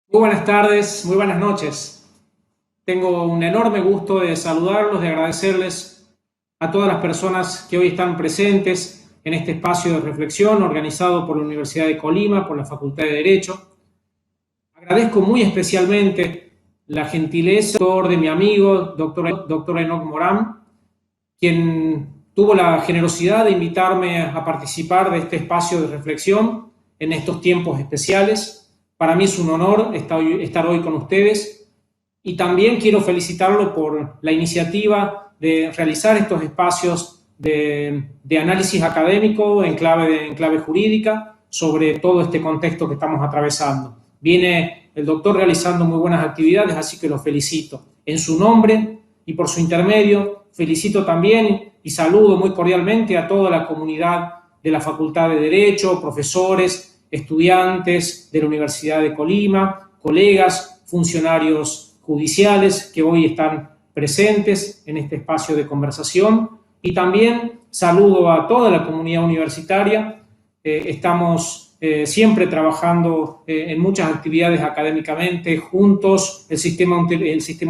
Muy buenas tardes, muy buenas noches. Tengo un enorme gusto de saludarlos, de agradecerles a todas las personas que hoy están presentes en este espacio de reflexión organizado por la Universidad de Colima, por la Facultad de Derecho. Agradezco muy especialmente la gentileza de mi amigo, doctor Enoc Morán, quien tuvo la generosidad de invitarme a participar de este espacio de reflexión en estos tiempos especiales. Para mí es un honor estar hoy con ustedes y también quiero felicitarlo por la iniciativa de realizar estos espacios de análisis académico en clave jurídica sobre todo este contexto que estamos atravesando. Viene el doctor realizando muy buenas actividades, así que lo felicito. En su nombre y por su intermedio, felicito también y saludo muy cordialmente a toda la comunidad de la Facultad de Derecho, profesores, estudiantes de la Universidad de Colima, colegas, funcionarios judiciales que hoy están presentes en este espacio de conversación, y también saludo a toda la comunidad universitaria. Estamos siempre trabajando en muchas actividades académicamente juntos, el sistema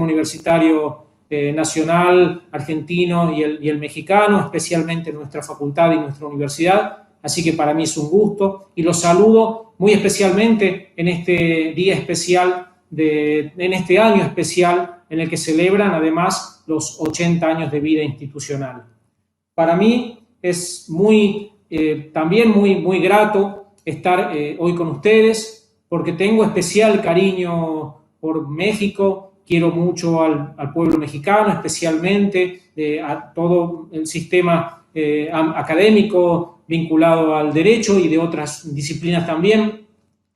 universitario nacional, argentino y el mexicano, especialmente nuestra facultad y nuestra universidad. Así que para mí es un gusto y los saludo muy especialmente en este día especial, en este año especial en el que celebran además los 80 años de vida institucional. Para mí es también muy grato estar hoy con ustedes porque tengo especial cariño por México. Quiero mucho al pueblo mexicano, especialmente a todo el sistema académico vinculado al derecho y de otras disciplinas también.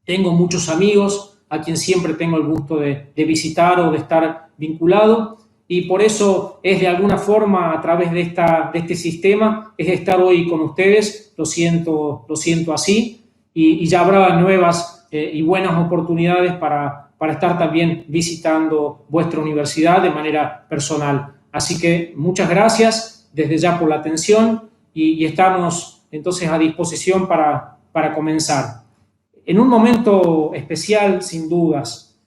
Tengo muchos amigos a quien siempre tengo el gusto de visitar o de estar vinculado, y por eso es de alguna forma a través de este sistema es estar hoy con ustedes. Lo siento así, y ya habrá nuevas y buenas oportunidades para estar también visitando vuestra universidad de manera personal. Así que muchas gracias desde ya por la atención y estamos entonces a disposición para comenzar. En un momento especial, sin dudas,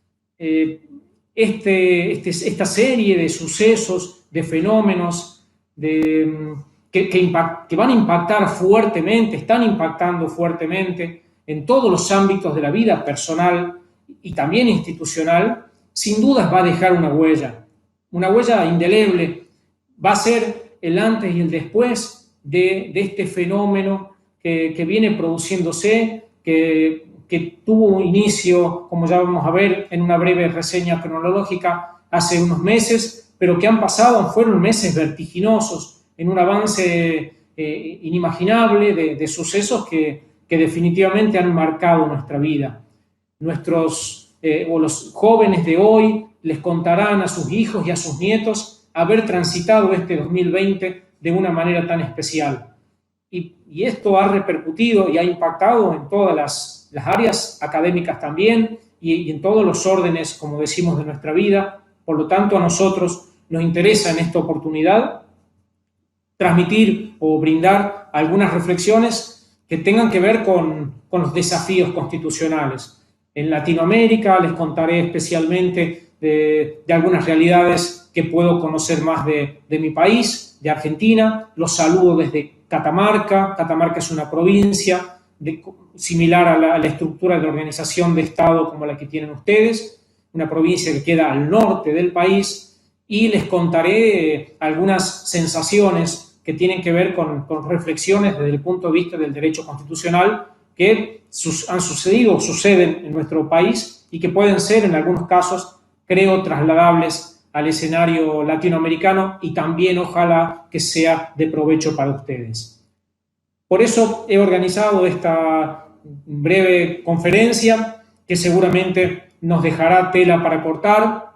esta serie de sucesos, de fenómenos que van a impactar fuertemente, están impactando fuertemente en todos los ámbitos de la vida personal y también institucional, sin dudas va a dejar una huella indeleble. Va a ser el antes y el después de este fenómeno que viene produciéndose, que tuvo un inicio, como ya vamos a ver en una breve reseña cronológica, hace unos meses, pero que fueron meses vertiginosos en un avance inimaginable de sucesos que definitivamente han marcado nuestra vida. Los jóvenes de hoy les contarán a sus hijos y a sus nietos haber transitado este 2020 de una manera tan especial. Y esto ha repercutido y ha impactado en todas las áreas académicas también y en todos los órdenes, como decimos, de nuestra vida. Por lo tanto, a nosotros nos interesa en esta oportunidad transmitir o brindar algunas reflexiones que tengan que ver con los desafíos constitucionales. En Latinoamérica les contaré especialmente de algunas realidades que puedo conocer más de mi país, de Argentina. Los saludo desde Catamarca. Catamarca es una provincia similar a la estructura de organización de Estado como la que tienen ustedes, una provincia que queda al norte del país, y les contaré algunas sensaciones que tienen que ver con reflexiones desde el punto de vista del derecho constitucional que han sucedido o suceden en nuestro país y que pueden ser en algunos casos, creo, trasladables al escenario latinoamericano y también ojalá que sea de provecho para ustedes. Por eso he organizado esta breve conferencia que seguramente nos dejará tela para cortar,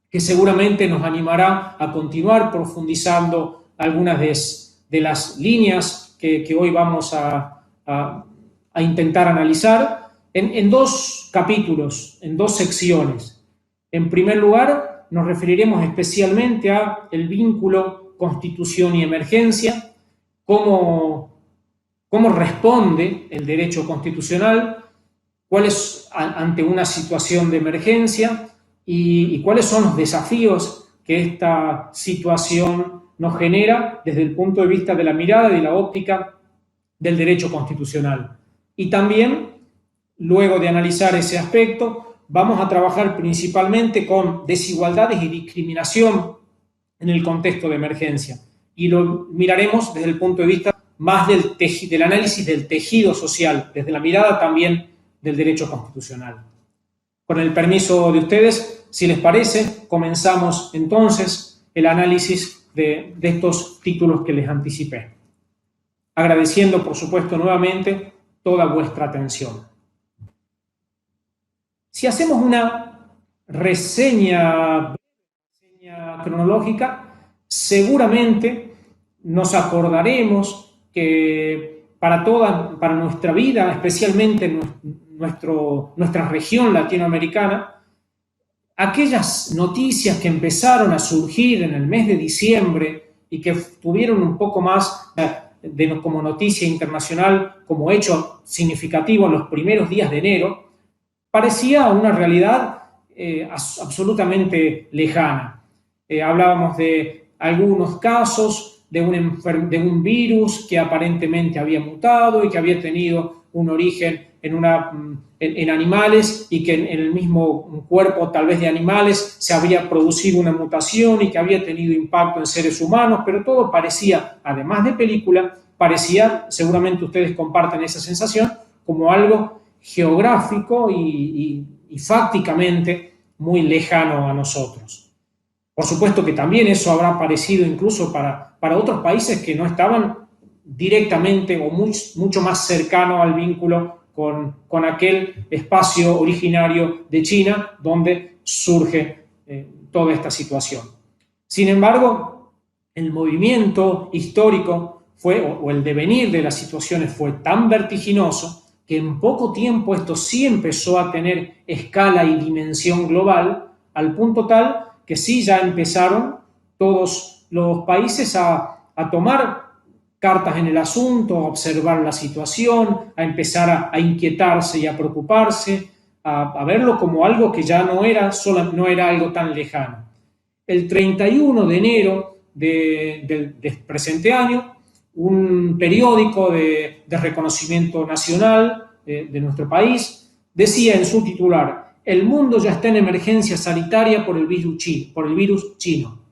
que seguramente nos animará a continuar profundizando algunas de las líneas que hoy vamos a intentar analizar en dos capítulos, en dos secciones. En primer lugar, nos referiremos especialmente a el vínculo constitución y emergencia, cómo responde el derecho constitucional, cuáles ante una situación de emergencia y cuáles son los desafíos que esta situación nos genera desde el punto de vista de la mirada y de la óptica del derecho constitucional. Y también, luego de analizar ese aspecto, vamos a trabajar principalmente con desigualdades y discriminación en el contexto de emergencia. Y lo miraremos desde el punto de vista más del análisis del tejido social, desde la mirada también del derecho constitucional. Con el permiso de ustedes, si les parece, comenzamos entonces el análisis de estos títulos que les anticipé. Agradeciendo, por supuesto, nuevamente toda vuestra atención. Si hacemos una reseña cronológica, seguramente nos acordaremos que para nuestra vida, especialmente en nuestra región latinoamericana, aquellas noticias que empezaron a surgir en el mes de diciembre y que tuvieron un poco más como noticia internacional, como hecho significativo en los primeros días de enero, parecía una realidad absolutamente lejana. Hablábamos de algunos casos de un virus que aparentemente había mutado y que había tenido un origen en animales y que en el mismo cuerpo tal vez de animales se había producido una mutación y que había tenido impacto en seres humanos, pero todo parecía, además de película, parecía, seguramente ustedes comparten esa sensación, como algo geográfico y fácticamente muy lejano a nosotros. Por supuesto que también eso habrá parecido incluso para otros países que no estaban directamente o mucho más cercano al vínculo con aquel espacio originario de China donde surge toda esta situación. Sin embargo, el movimiento histórico o el devenir de las situaciones fue tan vertiginoso que en poco tiempo esto sí empezó a tener escala y dimensión global, al punto tal que sí ya empezaron todos los países a tomar cartas en el asunto, a observar la situación, a empezar a inquietarse y a preocuparse, a verlo como algo que ya no era algo tan lejano. El 31 de enero del presente año, un periódico de reconocimiento nacional de nuestro país decía en su titular: el mundo ya está en emergencia sanitaria por el virus chino.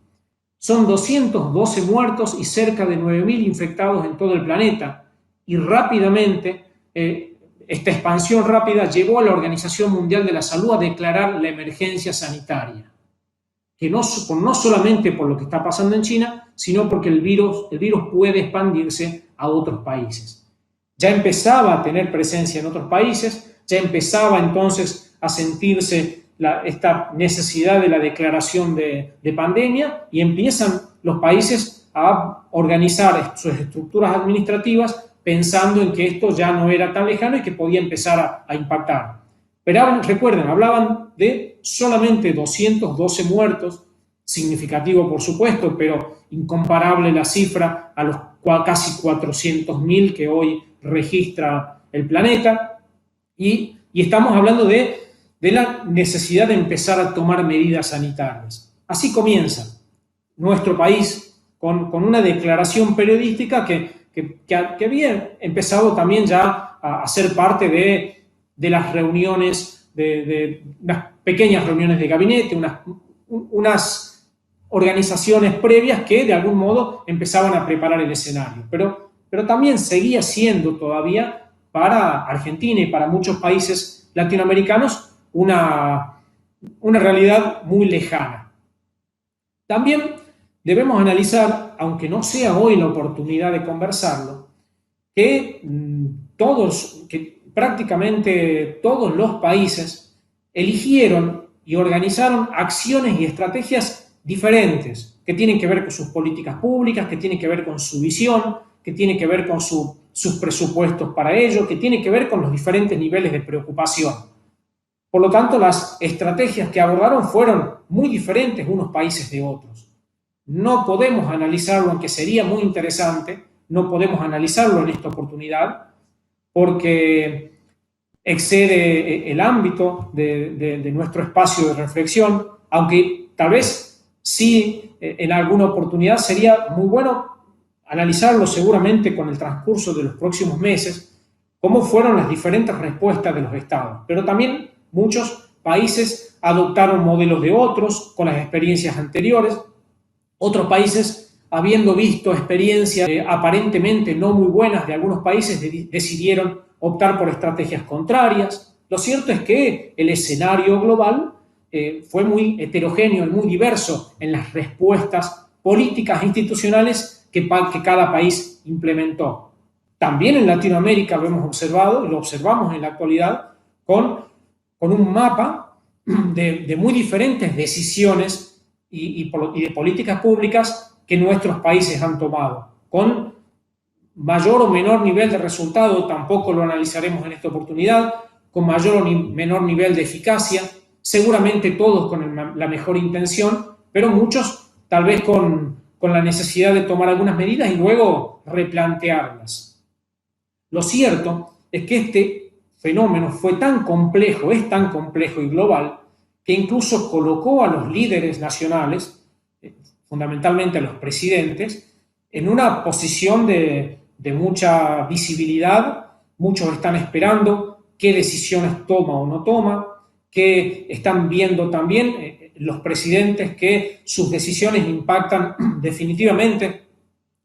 Son 212 muertos y cerca de 9.000 infectados en todo el planeta. Y rápidamente, esta expansión rápida llevó a la Organización Mundial de la Salud a declarar la emergencia sanitaria. Que no solamente por lo que está pasando en China, sino porque el virus puede expandirse a otros países. Ya empezaba a tener presencia en otros países, ya empezaba entonces a sentirse esta necesidad de la declaración de pandemia y empiezan los países a organizar sus estructuras administrativas pensando en que esto ya no era tan lejano y que podía empezar a impactar. Pero recuerden, hablaban de solamente 212 muertos, significativo por supuesto, pero incomparable la cifra a los casi 400.000 que hoy registra el planeta. Y estamos hablando de la necesidad de empezar a tomar medidas sanitarias. Así comienza nuestro país con una declaración periodística que había empezado también ya a ser parte de las reuniones, de unas pequeñas reuniones de gabinete, unas organizaciones previas que de algún modo empezaban a preparar el escenario. Pero también seguía siendo todavía para Argentina y para muchos países latinoamericanos una realidad muy lejana. También debemos analizar, aunque no sea hoy la oportunidad de conversarlo, que prácticamente todos los países eligieron y organizaron acciones y estrategias diferentes que tienen que ver con sus políticas públicas, que tienen que ver con su visión, que tienen que ver con sus presupuestos para ello, que tienen que ver con los diferentes niveles de preocupación. Por lo tanto, las estrategias que abordaron fueron muy diferentes unos países de otros. No podemos analizarlo, aunque sería muy interesante, no podemos analizarlo en esta oportunidad, porque excede el ámbito de nuestro espacio de reflexión, aunque tal vez sí en alguna oportunidad sería muy bueno analizarlo seguramente con el transcurso de los próximos meses, cómo fueron las diferentes respuestas de los estados. Pero también muchos países adoptaron modelos de otros con las experiencias anteriores. Otros países, habiendo visto experiencias aparentemente no muy buenas de algunos países, decidieron optar por estrategias contrarias. Lo cierto es que el escenario global fue muy heterogéneo y muy diverso en las respuestas políticas e institucionales que cada país implementó. También en Latinoamérica lo hemos observado y lo observamos en la actualidad con un mapa de muy diferentes decisiones y de políticas públicas que nuestros países han tomado, con mayor o menor nivel de resultado, tampoco lo analizaremos en esta oportunidad, con mayor o menor nivel de eficacia, seguramente todos con la mejor intención, pero muchos tal vez con la necesidad de tomar algunas medidas y luego replantearlas. Lo cierto es que este fenómeno fue tan complejo, es tan complejo y global, que incluso colocó a los líderes nacionales, fundamentalmente a los presidentes, en una posición de mucha visibilidad. Muchos están esperando qué decisiones toma o no toma, que están viendo también los presidentes que sus decisiones impactan definitivamente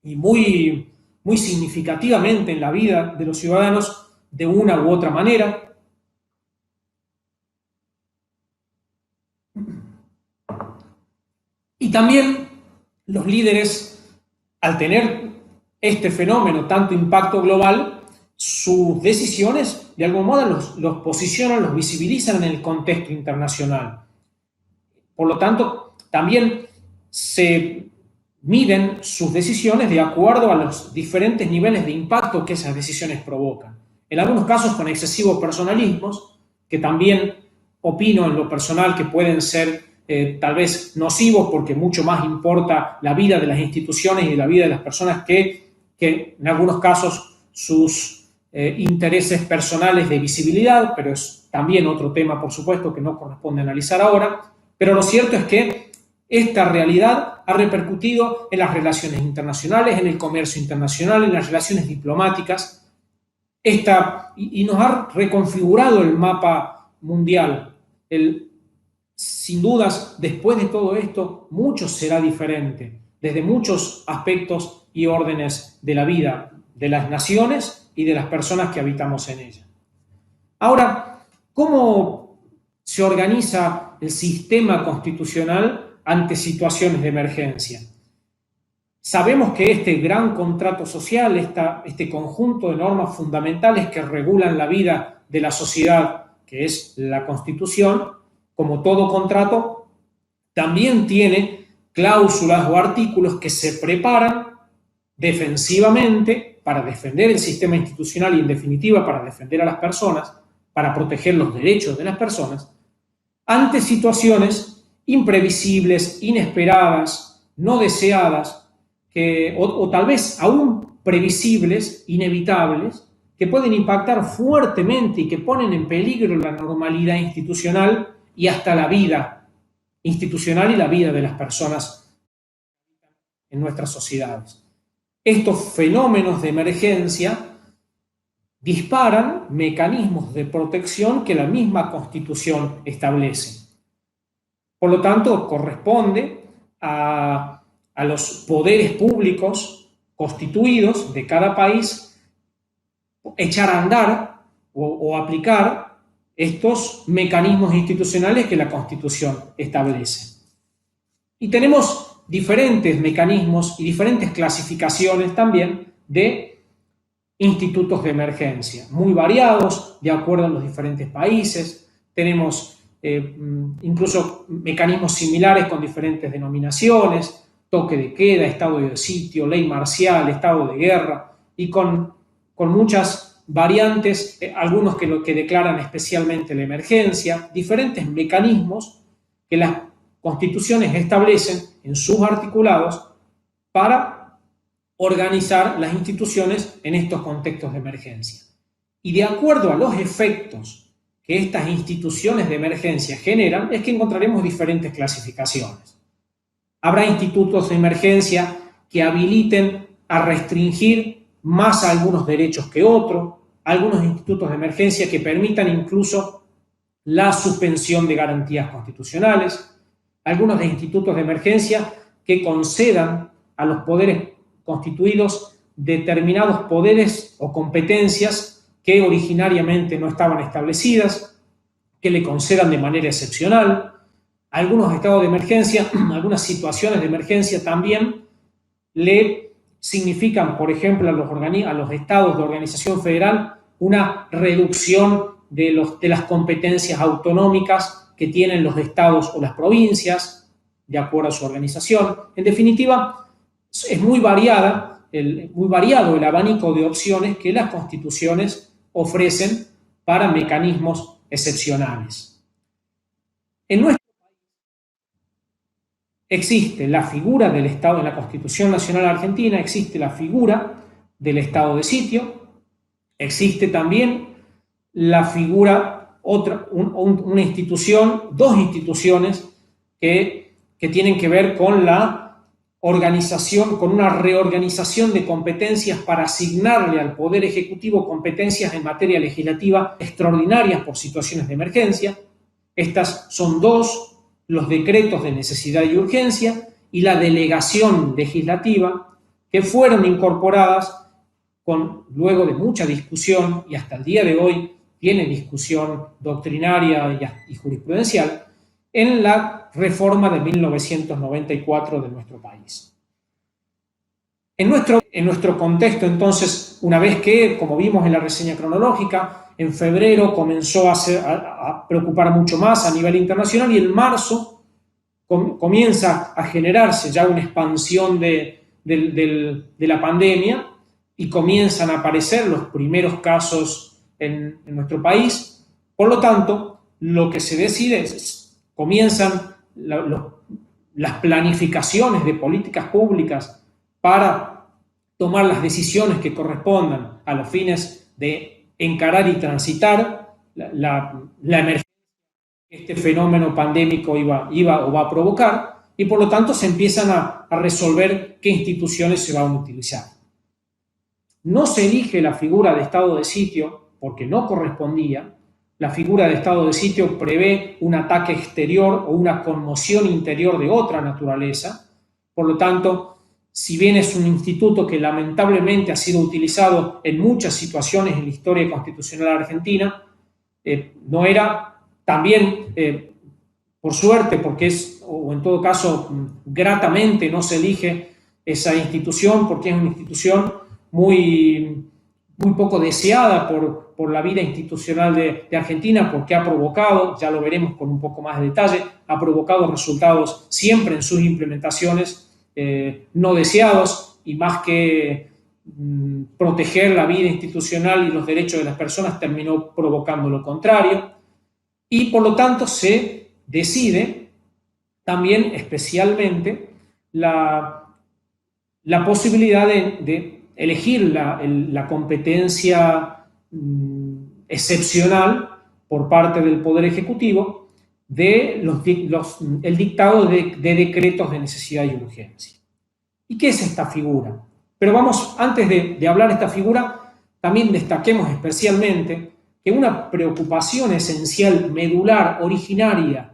y muy significativamente en la vida de los ciudadanos de una u otra manera. Y también los líderes, al tener este fenómeno, tanto impacto global, sus decisiones de algún modo los posicionan, los visibilizan en el contexto internacional. Por lo tanto, también se miden sus decisiones de acuerdo a los diferentes niveles de impacto que esas decisiones provocan. En algunos casos con excesivos personalismos, que también opino en lo personal que pueden ser tal vez nocivos porque mucho más importa la vida de las instituciones y la vida de las personas que en algunos casos sus intereses personales de visibilidad, pero es también otro tema, por supuesto, que no corresponde analizar ahora. Pero lo cierto es que esta realidad ha repercutido en las relaciones internacionales, en el comercio internacional, en las relaciones diplomáticas, y nos ha reconfigurado el mapa mundial. Sin dudas, después de todo esto, mucho será diferente, desde muchos aspectos y órdenes de la vida, de las naciones y de las personas que habitamos en ella. Ahora, ¿cómo se organiza el sistema constitucional ante situaciones de emergencia? Sabemos que este gran contrato social, este conjunto de normas fundamentales que regulan la vida de la sociedad, que es la Constitución, como todo contrato, también tiene cláusulas o artículos que se preparan defensivamente para defender el sistema institucional y, en definitiva, para defender a las personas, para proteger los derechos de las personas, ante situaciones imprevisibles, inesperadas, no deseadas, o tal vez aún previsibles, inevitables, que pueden impactar fuertemente y que ponen en peligro la normalidad institucional y hasta la vida institucional y la vida de las personas en nuestras sociedades. Estos fenómenos de emergencia disparan mecanismos de protección que la misma Constitución establece. Por lo tanto, corresponde a los poderes públicos constituidos de cada país echar a andar o aplicar estos mecanismos institucionales que la Constitución establece. Y tenemos diferentes mecanismos y diferentes clasificaciones también de institutos de emergencia, muy variados de acuerdo a los diferentes países. Tenemos incluso mecanismos similares con diferentes denominaciones, toque de queda, estado de sitio, ley marcial, estado de guerra, y con muchas variantes, algunos que declaran especialmente la emergencia, diferentes mecanismos que las constituciones establecen en sus articulados para organizar las instituciones en estos contextos de emergencia. Y de acuerdo a los efectos que estas instituciones de emergencia generan, es que encontraremos diferentes clasificaciones. Habrá institutos de emergencia que habiliten a restringir más algunos derechos que otros, algunos institutos de emergencia que permitan incluso la suspensión de garantías constitucionales, algunos de institutos de emergencia que concedan a los poderes constituidos determinados poderes o competencias que originariamente no estaban establecidas, que le concedan de manera excepcional. Algunos estados de emergencia, algunas situaciones de emergencia también le significan, por ejemplo, a los estados de organización federal una reducción de las competencias autonómicas que tienen los estados o las provincias, de acuerdo a su organización. En definitiva, es muy variado el abanico de opciones que las constituciones ofrecen para mecanismos excepcionales. En nuestro país existe la figura del Estado, en la Constitución Nacional Argentina existe la figura del estado de sitio, existe también la figura, una institución, dos instituciones que tienen que ver con la organización, con una reorganización de competencias para asignarle al Poder Ejecutivo competencias en materia legislativa extraordinarias por situaciones de emergencia. Estas son dos: los decretos de necesidad y urgencia y la delegación legislativa, que fueron incorporadas luego de mucha discusión, y hasta el día de hoy tiene discusión doctrinaria y jurisprudencial, en la reforma de 1994 de nuestro país. En nuestro contexto, entonces, una vez que, como vimos en la reseña cronológica, en febrero comenzó a preocupar mucho más a nivel internacional, y en marzo comienza a generarse ya una expansión de la pandemia y comienzan a aparecer los primeros casos en nuestro país. Por lo tanto, lo que se decide es comienzan las planificaciones de políticas públicas para tomar las decisiones que correspondan a los fines de encarar y transitar la emergencia que este fenómeno pandémico iba o va a provocar, y por lo tanto se empiezan a resolver qué instituciones se van a utilizar. No se elige la figura de estado de sitio porque no correspondía. La figura de estado de sitio prevé un ataque exterior o una conmoción interior de otra naturaleza. Por lo tanto, si bien es un instituto que lamentablemente ha sido utilizado en muchas situaciones en la historia constitucional argentina, no era también, por suerte, o en todo caso, gratamente no se elige esa institución, porque es una institución muy poco deseada por la vida institucional de Argentina, porque ha provocado, ya lo veremos con un poco más de detalle, ha provocado resultados siempre en sus implementaciones no deseados, y más que proteger la vida institucional y los derechos de las personas, terminó provocando lo contrario. Y por lo tanto se decide también especialmente la posibilidad de elegir la competencia excepcional por parte del Poder Ejecutivo el dictado de decretos de necesidad y urgencia. ¿Y qué es esta figura? Pero antes de hablar de esta figura, también destaquemos especialmente que una preocupación esencial, medular, originaria,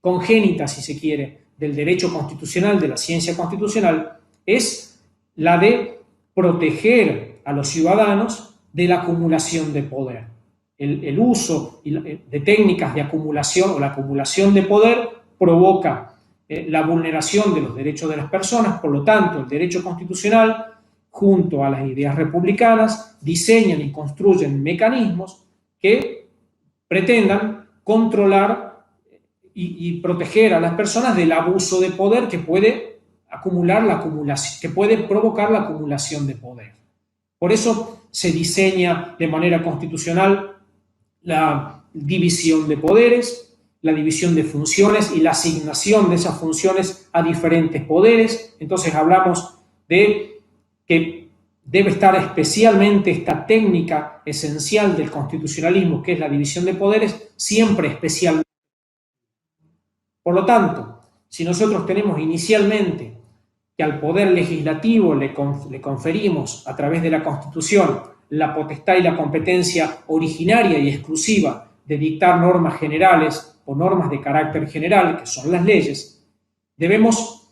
congénita, si se quiere, del derecho constitucional, de la ciencia constitucional, es la de proteger a los ciudadanos de la acumulación de poder. El uso de técnicas de acumulación o la acumulación de poder provoca la vulneración de los derechos de las personas. Por lo tanto, el derecho constitucional, junto a las ideas republicanas, diseñan y construyen mecanismos que pretendan controlar y proteger a las personas del abuso de poder que puede provocar la acumulación de poder. Por eso se diseña de manera constitucional la división de poderes, la división de funciones y la asignación de esas funciones a diferentes poderes. Entonces hablamos de que debe estar especialmente esta técnica esencial del constitucionalismo, que es la división de poderes, siempre especialmente. Por lo tanto, si nosotros tenemos inicialmente que al poder legislativo le conferimos a través de la Constitución la potestad y la competencia originaria y exclusiva de dictar normas generales o normas de carácter general, que son las leyes, debemos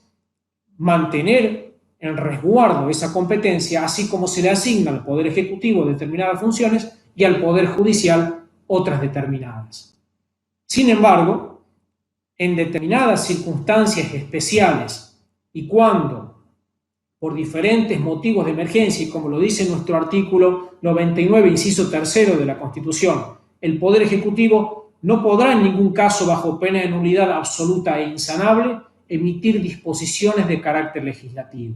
mantener en resguardo esa competencia, así como se le asigna al Poder Ejecutivo determinadas funciones y al Poder Judicial otras determinadas. Sin embargo, en determinadas circunstancias especiales y cuando, por diferentes motivos de emergencia, y como lo dice nuestro artículo 99, inciso 3 de la Constitución, el Poder Ejecutivo no podrá en ningún caso, bajo pena de nulidad absoluta e insanable, emitir disposiciones de carácter legislativo.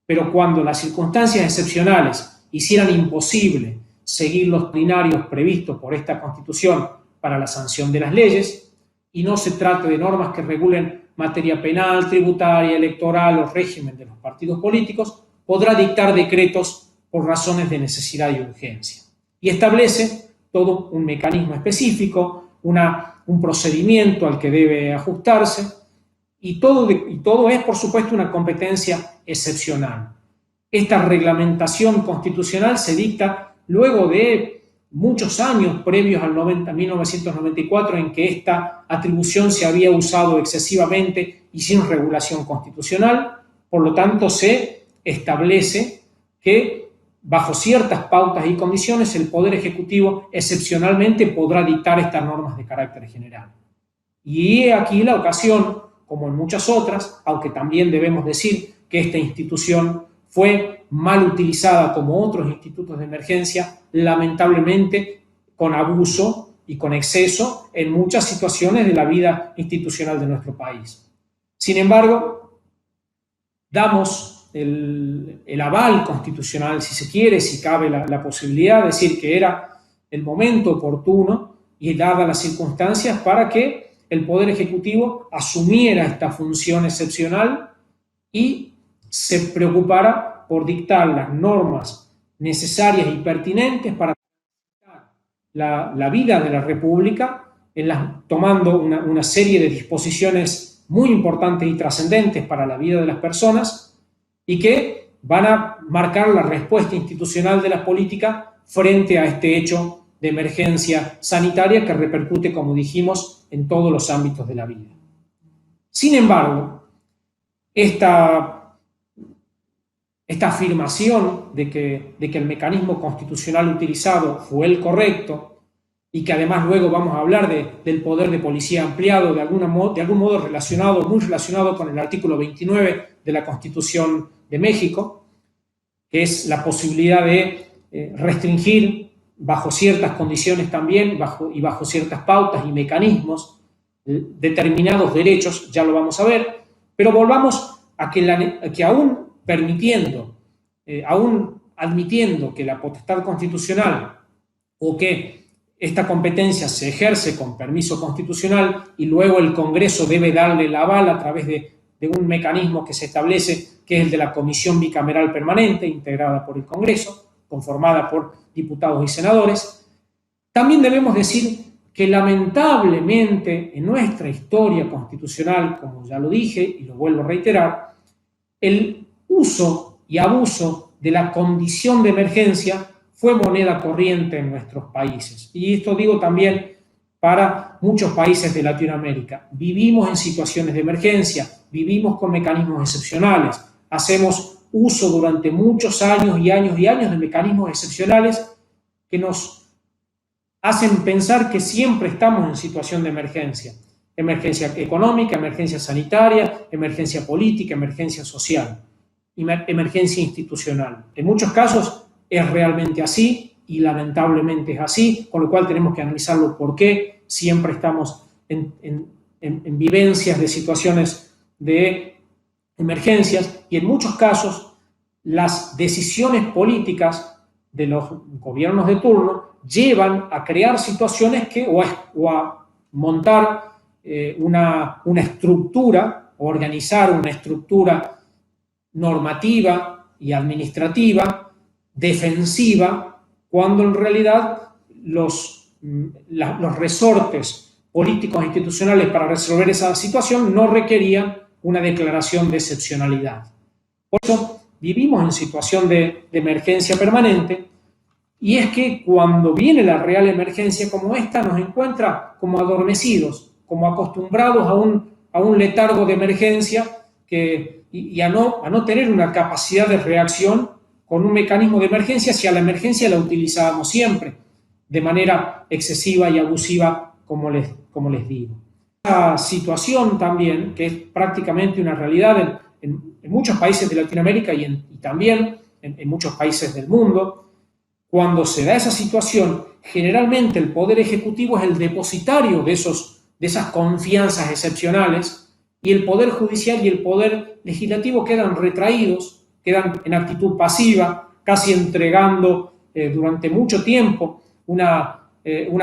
Pero cuando las circunstancias excepcionales hicieran imposible seguir los ordinarios previstos por esta Constitución para la sanción de las leyes, y no se trate de normas que regulen materia penal, tributaria, electoral o régimen de los partidos políticos, podrá dictar decretos por razones de necesidad y urgencia. Y establece todo un mecanismo específico, un procedimiento al que debe ajustarse, y todo es, por supuesto, una competencia excepcional. Esta reglamentación constitucional se dicta luego de muchos años previos al 1994 en que esta atribución se había usado excesivamente y sin regulación constitucional. Por lo tanto, se establece que bajo ciertas pautas y condiciones el Poder Ejecutivo excepcionalmente podrá dictar estas normas de carácter general. Y aquí la ocasión, como en muchas otras, aunque también debemos decir que esta institución fue mal utilizada como otros institutos de emergencia, lamentablemente con abuso y con exceso en muchas situaciones de la vida institucional de nuestro país. Sin embargo, damos el aval constitucional, si se quiere, si cabe la posibilidad de decir que era el momento oportuno y dadas las circunstancias para que el Poder Ejecutivo asumiera esta función excepcional y se preocupara por dictar las normas necesarias y pertinentes para la vida de la República, tomando una serie de disposiciones muy importantes y trascendentes para la vida de las personas y que van a marcar la respuesta institucional de la política frente a este hecho de emergencia sanitaria que repercute, como dijimos, en todos los ámbitos de la vida. Sin embargo, esta afirmación de que el mecanismo constitucional utilizado fue el correcto y que además luego vamos a hablar del poder de policía ampliado de algún modo muy relacionado con el artículo 29 de la Constitución de México, que es la posibilidad de restringir bajo ciertas condiciones también y bajo ciertas pautas y mecanismos determinados derechos, ya lo vamos a ver, pero volvamos a que aún admitiendo que la potestad constitucional o que esta competencia se ejerce con permiso constitucional y luego el Congreso debe darle el aval a través de un mecanismo que se establece, que es el de la Comisión Bicameral Permanente, integrada por el Congreso, conformada por diputados y senadores. También debemos decir que lamentablemente en nuestra historia constitucional, como ya lo dije y lo vuelvo a reiterar, el uso y abuso de la condición de emergencia fue moneda corriente en nuestros países. Y esto digo también para muchos países de Latinoamérica. Vivimos en situaciones de emergencia, vivimos con mecanismos excepcionales, hacemos uso durante muchos años y años y años de mecanismos excepcionales que nos hacen pensar que siempre estamos en situación de emergencia. Emergencia económica, emergencia sanitaria, emergencia política, emergencia social, emergencia institucional. En muchos casos es realmente así y lamentablemente es así, con lo cual tenemos que analizarlo por qué siempre estamos en vivencias de situaciones de emergencias y en muchos casos las decisiones políticas de los gobiernos de turno llevan a crear situaciones o a montar una estructura, organizar una estructura normativa y administrativa, defensiva, cuando en realidad los resortes políticos e institucionales para resolver esa situación no requerían una declaración de excepcionalidad. Por eso vivimos en situación de emergencia permanente, y es que cuando viene la real emergencia como esta, nos encuentra como adormecidos, como acostumbrados a un letargo de emergencia y a no tener una capacidad de reacción con un mecanismo de emergencia si a la emergencia la utilizábamos siempre de manera excesiva y abusiva, como les digo. Esta situación también, que es prácticamente una realidad en muchos países de Latinoamérica y también en muchos países del mundo, cuando se da esa situación, generalmente el Poder Ejecutivo es el depositario de esas confianzas excepcionales, y el Poder Judicial y el Poder Legislativo quedan retraídos, quedan en actitud pasiva, casi entregando durante mucho tiempo una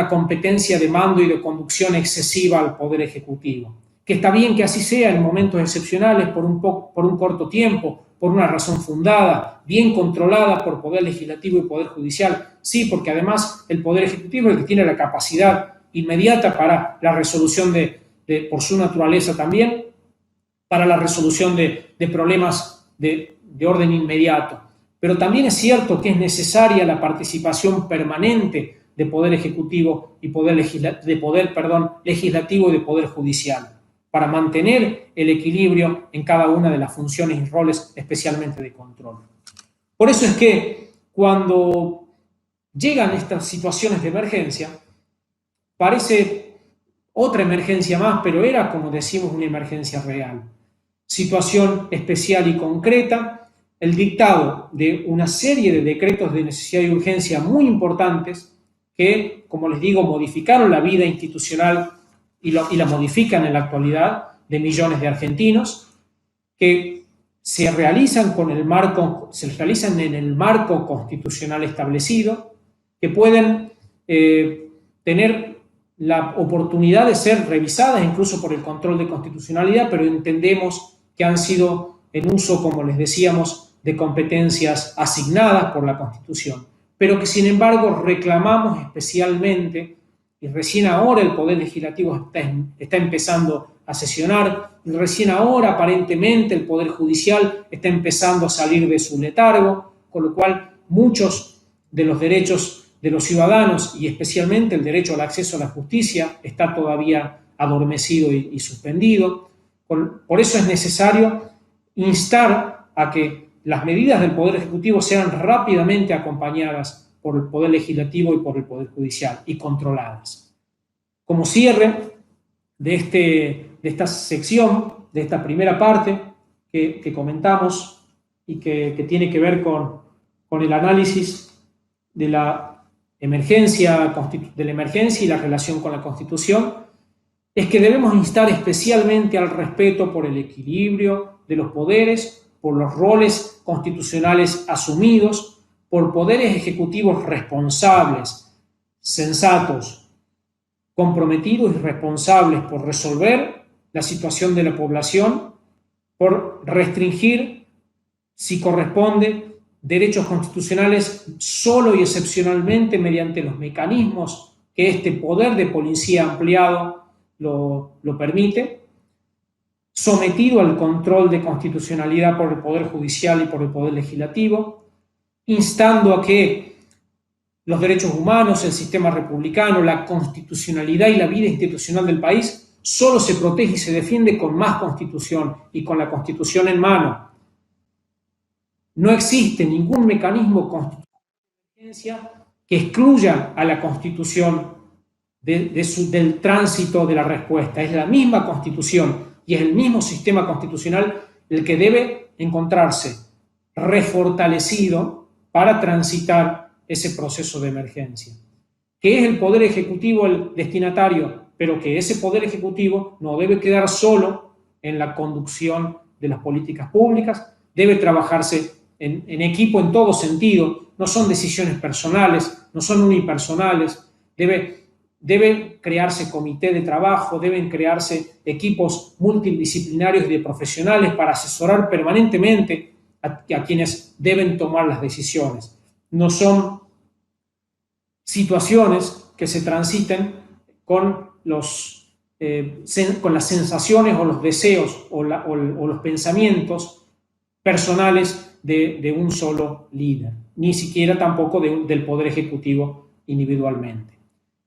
competencia de mando y de conducción excesiva al Poder Ejecutivo. Que está bien que así sea en momentos excepcionales, por un corto tiempo, por una razón fundada, bien controlada por Poder Legislativo y Poder Judicial. Sí, porque además el Poder Ejecutivo es el que tiene la capacidad inmediata para la resolución por su naturaleza también, para la resolución de problemas de orden inmediato. Pero también es cierto que es necesaria la participación permanente de Poder Ejecutivo y Poder Legislativo y de Poder Judicial, para mantener el equilibrio en cada una de las funciones y roles, especialmente de control. Por eso es que cuando llegan estas situaciones de emergencia, parece otra emergencia más, pero era, como decimos, una emergencia real. Situación especial y concreta, el dictado de una serie de decretos de necesidad y urgencia muy importantes que, como les digo, modificaron la vida institucional y la modifican en la actualidad de millones de argentinos, que se realizan en el marco constitucional establecido, que pueden tener la oportunidad de ser revisadas incluso por el control de constitucionalidad, pero entendemos que han sido en uso, como les decíamos, de competencias asignadas por la Constitución, pero que sin embargo reclamamos especialmente. Y recién ahora el Poder Legislativo está empezando a sesionar, y recién ahora aparentemente el Poder Judicial está empezando a salir de su letargo, con lo cual muchos de los derechos de los ciudadanos, y especialmente el derecho al acceso a la justicia, está todavía adormecido y suspendido. Por eso es necesario instar a que las medidas del Poder Ejecutivo sean rápidamente acompañadas por el Poder Legislativo y por el Poder Judicial, y controladas. Como cierre de esta sección, de esta primera parte que comentamos y que tiene que ver con el análisis de la emergencia y la relación con la Constitución, es que debemos instar especialmente al respeto por el equilibrio de los poderes, por los roles constitucionales asumidos, por poderes ejecutivos responsables, sensatos, comprometidos y responsables por resolver la situación de la población, por restringir, si corresponde, derechos constitucionales solo y excepcionalmente mediante los mecanismos que este poder de policía ampliado lo permite, sometido al control de constitucionalidad por el Poder Judicial y por el Poder Legislativo, instando a que los derechos humanos, el sistema republicano, la constitucionalidad y la vida institucional del país solo se protege y se defiende con más Constitución y con la Constitución en mano. No existe ningún mecanismo constitucional que excluya a la Constitución del tránsito de la respuesta. Es la misma Constitución y es el mismo sistema constitucional el que debe encontrarse refortalecido para transitar ese proceso de emergencia. Que es el Poder Ejecutivo el destinatario, pero que ese Poder Ejecutivo no debe quedar solo en la conducción de las políticas públicas, debe trabajarse en equipo en todo sentido, no son decisiones personales, no son unipersonales, debe crearse comité de trabajo, deben crearse equipos multidisciplinarios y de profesionales para asesorar permanentemente a quienes deben tomar las decisiones. No son situaciones que se transiten con con las sensaciones o los deseos o los pensamientos personales de un solo líder, ni siquiera tampoco del Poder Ejecutivo individualmente.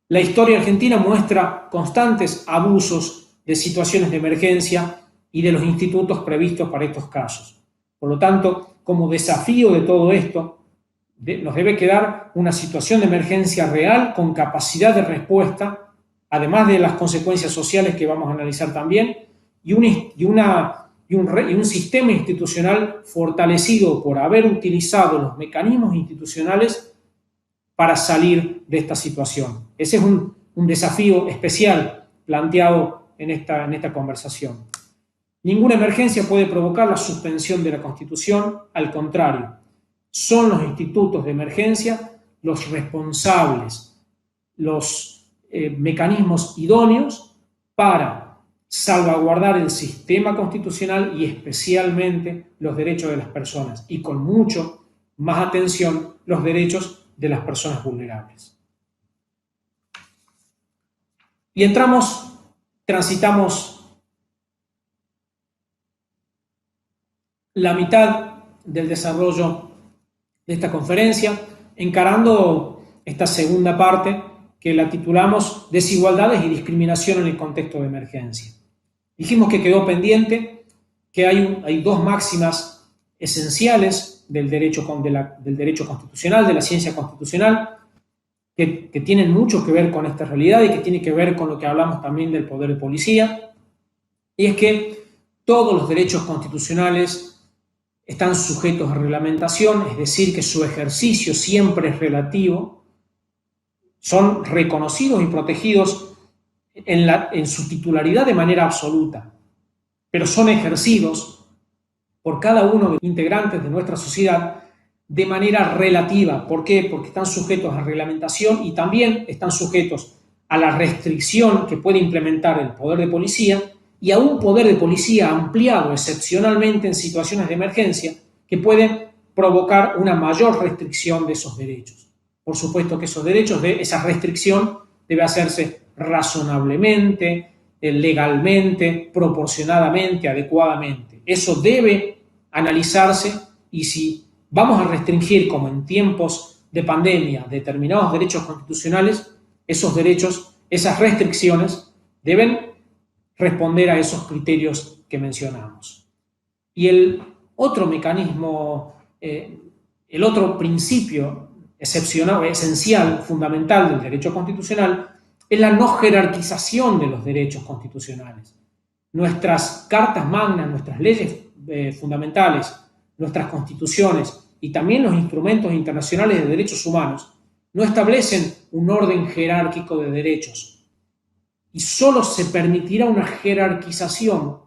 La historia argentina muestra constantes abusos de situaciones de emergencia y de los institutos previstos para estos casos. Por lo tanto, como desafío de todo esto, nos debe quedar una situación de emergencia real con capacidad de respuesta, además de las consecuencias sociales que vamos a analizar también, y un sistema institucional fortalecido por haber utilizado los mecanismos institucionales para salir de esta situación. Ese es un desafío especial planteado en esta conversación. Ninguna emergencia puede provocar la suspensión de la Constitución, al contrario, son los institutos de emergencia los responsables, los mecanismos idóneos para salvaguardar el sistema constitucional y especialmente los derechos de las personas y con mucho más atención los derechos de las personas vulnerables. Y transitamos la mitad del desarrollo de esta conferencia, encarando esta segunda parte que la titulamos Desigualdades y discriminación en el contexto de emergencia. Dijimos que quedó pendiente que hay dos máximas esenciales del derecho constitucional, de la ciencia constitucional, que tienen mucho que ver con esta realidad y que tiene que ver con lo que hablamos también del poder de policía, y es que todos los derechos constitucionales están sujetos a reglamentación, es decir, que su ejercicio siempre es relativo, son reconocidos y protegidos en su titularidad de manera absoluta, pero son ejercidos por cada uno de los integrantes de nuestra sociedad de manera relativa. ¿Por qué? Porque están sujetos a reglamentación y también están sujetos a la restricción que puede implementar el poder de policía y a un poder de policía ampliado excepcionalmente en situaciones de emergencia que puede provocar una mayor restricción de esos derechos. Por supuesto que esa restricción debe hacerse razonablemente, legalmente, proporcionadamente, adecuadamente. Eso debe analizarse y si vamos a restringir, como en tiempos de pandemia, determinados derechos constitucionales, esos derechos, esas restricciones deben responder a esos criterios que mencionamos. Y el otro mecanismo, el otro principio excepcional, esencial, fundamental del derecho constitucional es la no jerarquización de los derechos constitucionales. Nuestras cartas magnas, nuestras leyes fundamentales, nuestras constituciones y también los instrumentos internacionales de derechos humanos no establecen un orden jerárquico de derechos y solo se permitirá una jerarquización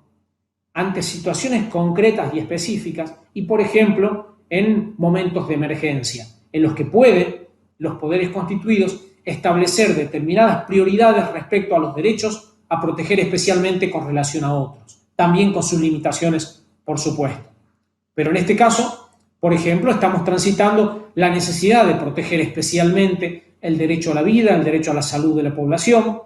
ante situaciones concretas y específicas y, por ejemplo, en momentos de emergencia, en los que pueden los poderes constituidos establecer determinadas prioridades respecto a los derechos a proteger especialmente con relación a otros, también con sus limitaciones, por supuesto. Pero en este caso, por ejemplo, estamos transitando la necesidad de proteger especialmente el derecho a la vida, el derecho a la salud de la población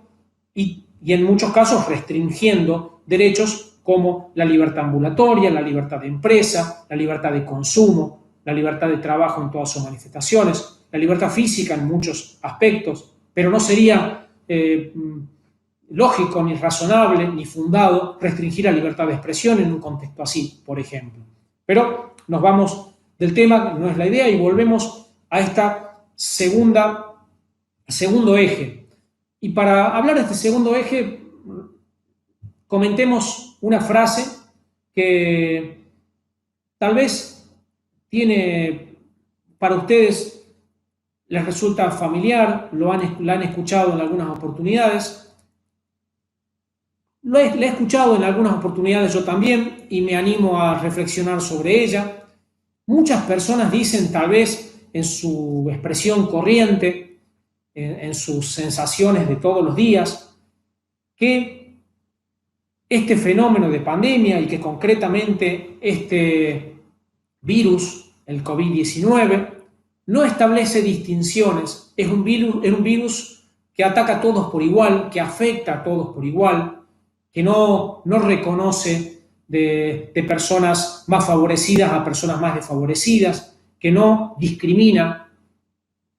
y en muchos casos restringiendo derechos como la libertad ambulatoria, la libertad de empresa, la libertad de consumo, la libertad de trabajo en todas sus manifestaciones, la libertad física en muchos aspectos, pero no sería lógico, ni razonable, ni fundado restringir la libertad de expresión en un contexto así, por ejemplo. Pero nos vamos del tema, no es la idea, y volvemos a esta segundo eje. Y para hablar de este segundo eje, comentemos una frase que tal vez para ustedes les resulta familiar, la han escuchado en algunas oportunidades. La he escuchado en algunas oportunidades yo también y me animo a reflexionar sobre ella. Muchas personas dicen, tal vez en su expresión corriente, en sus sensaciones de todos los días, que este fenómeno de pandemia y que concretamente este virus, el COVID-19, no establece distinciones. Es un virus que ataca a todos por igual, que afecta a todos por igual, que no reconoce de personas más favorecidas a personas más desfavorecidas, que no discrimina,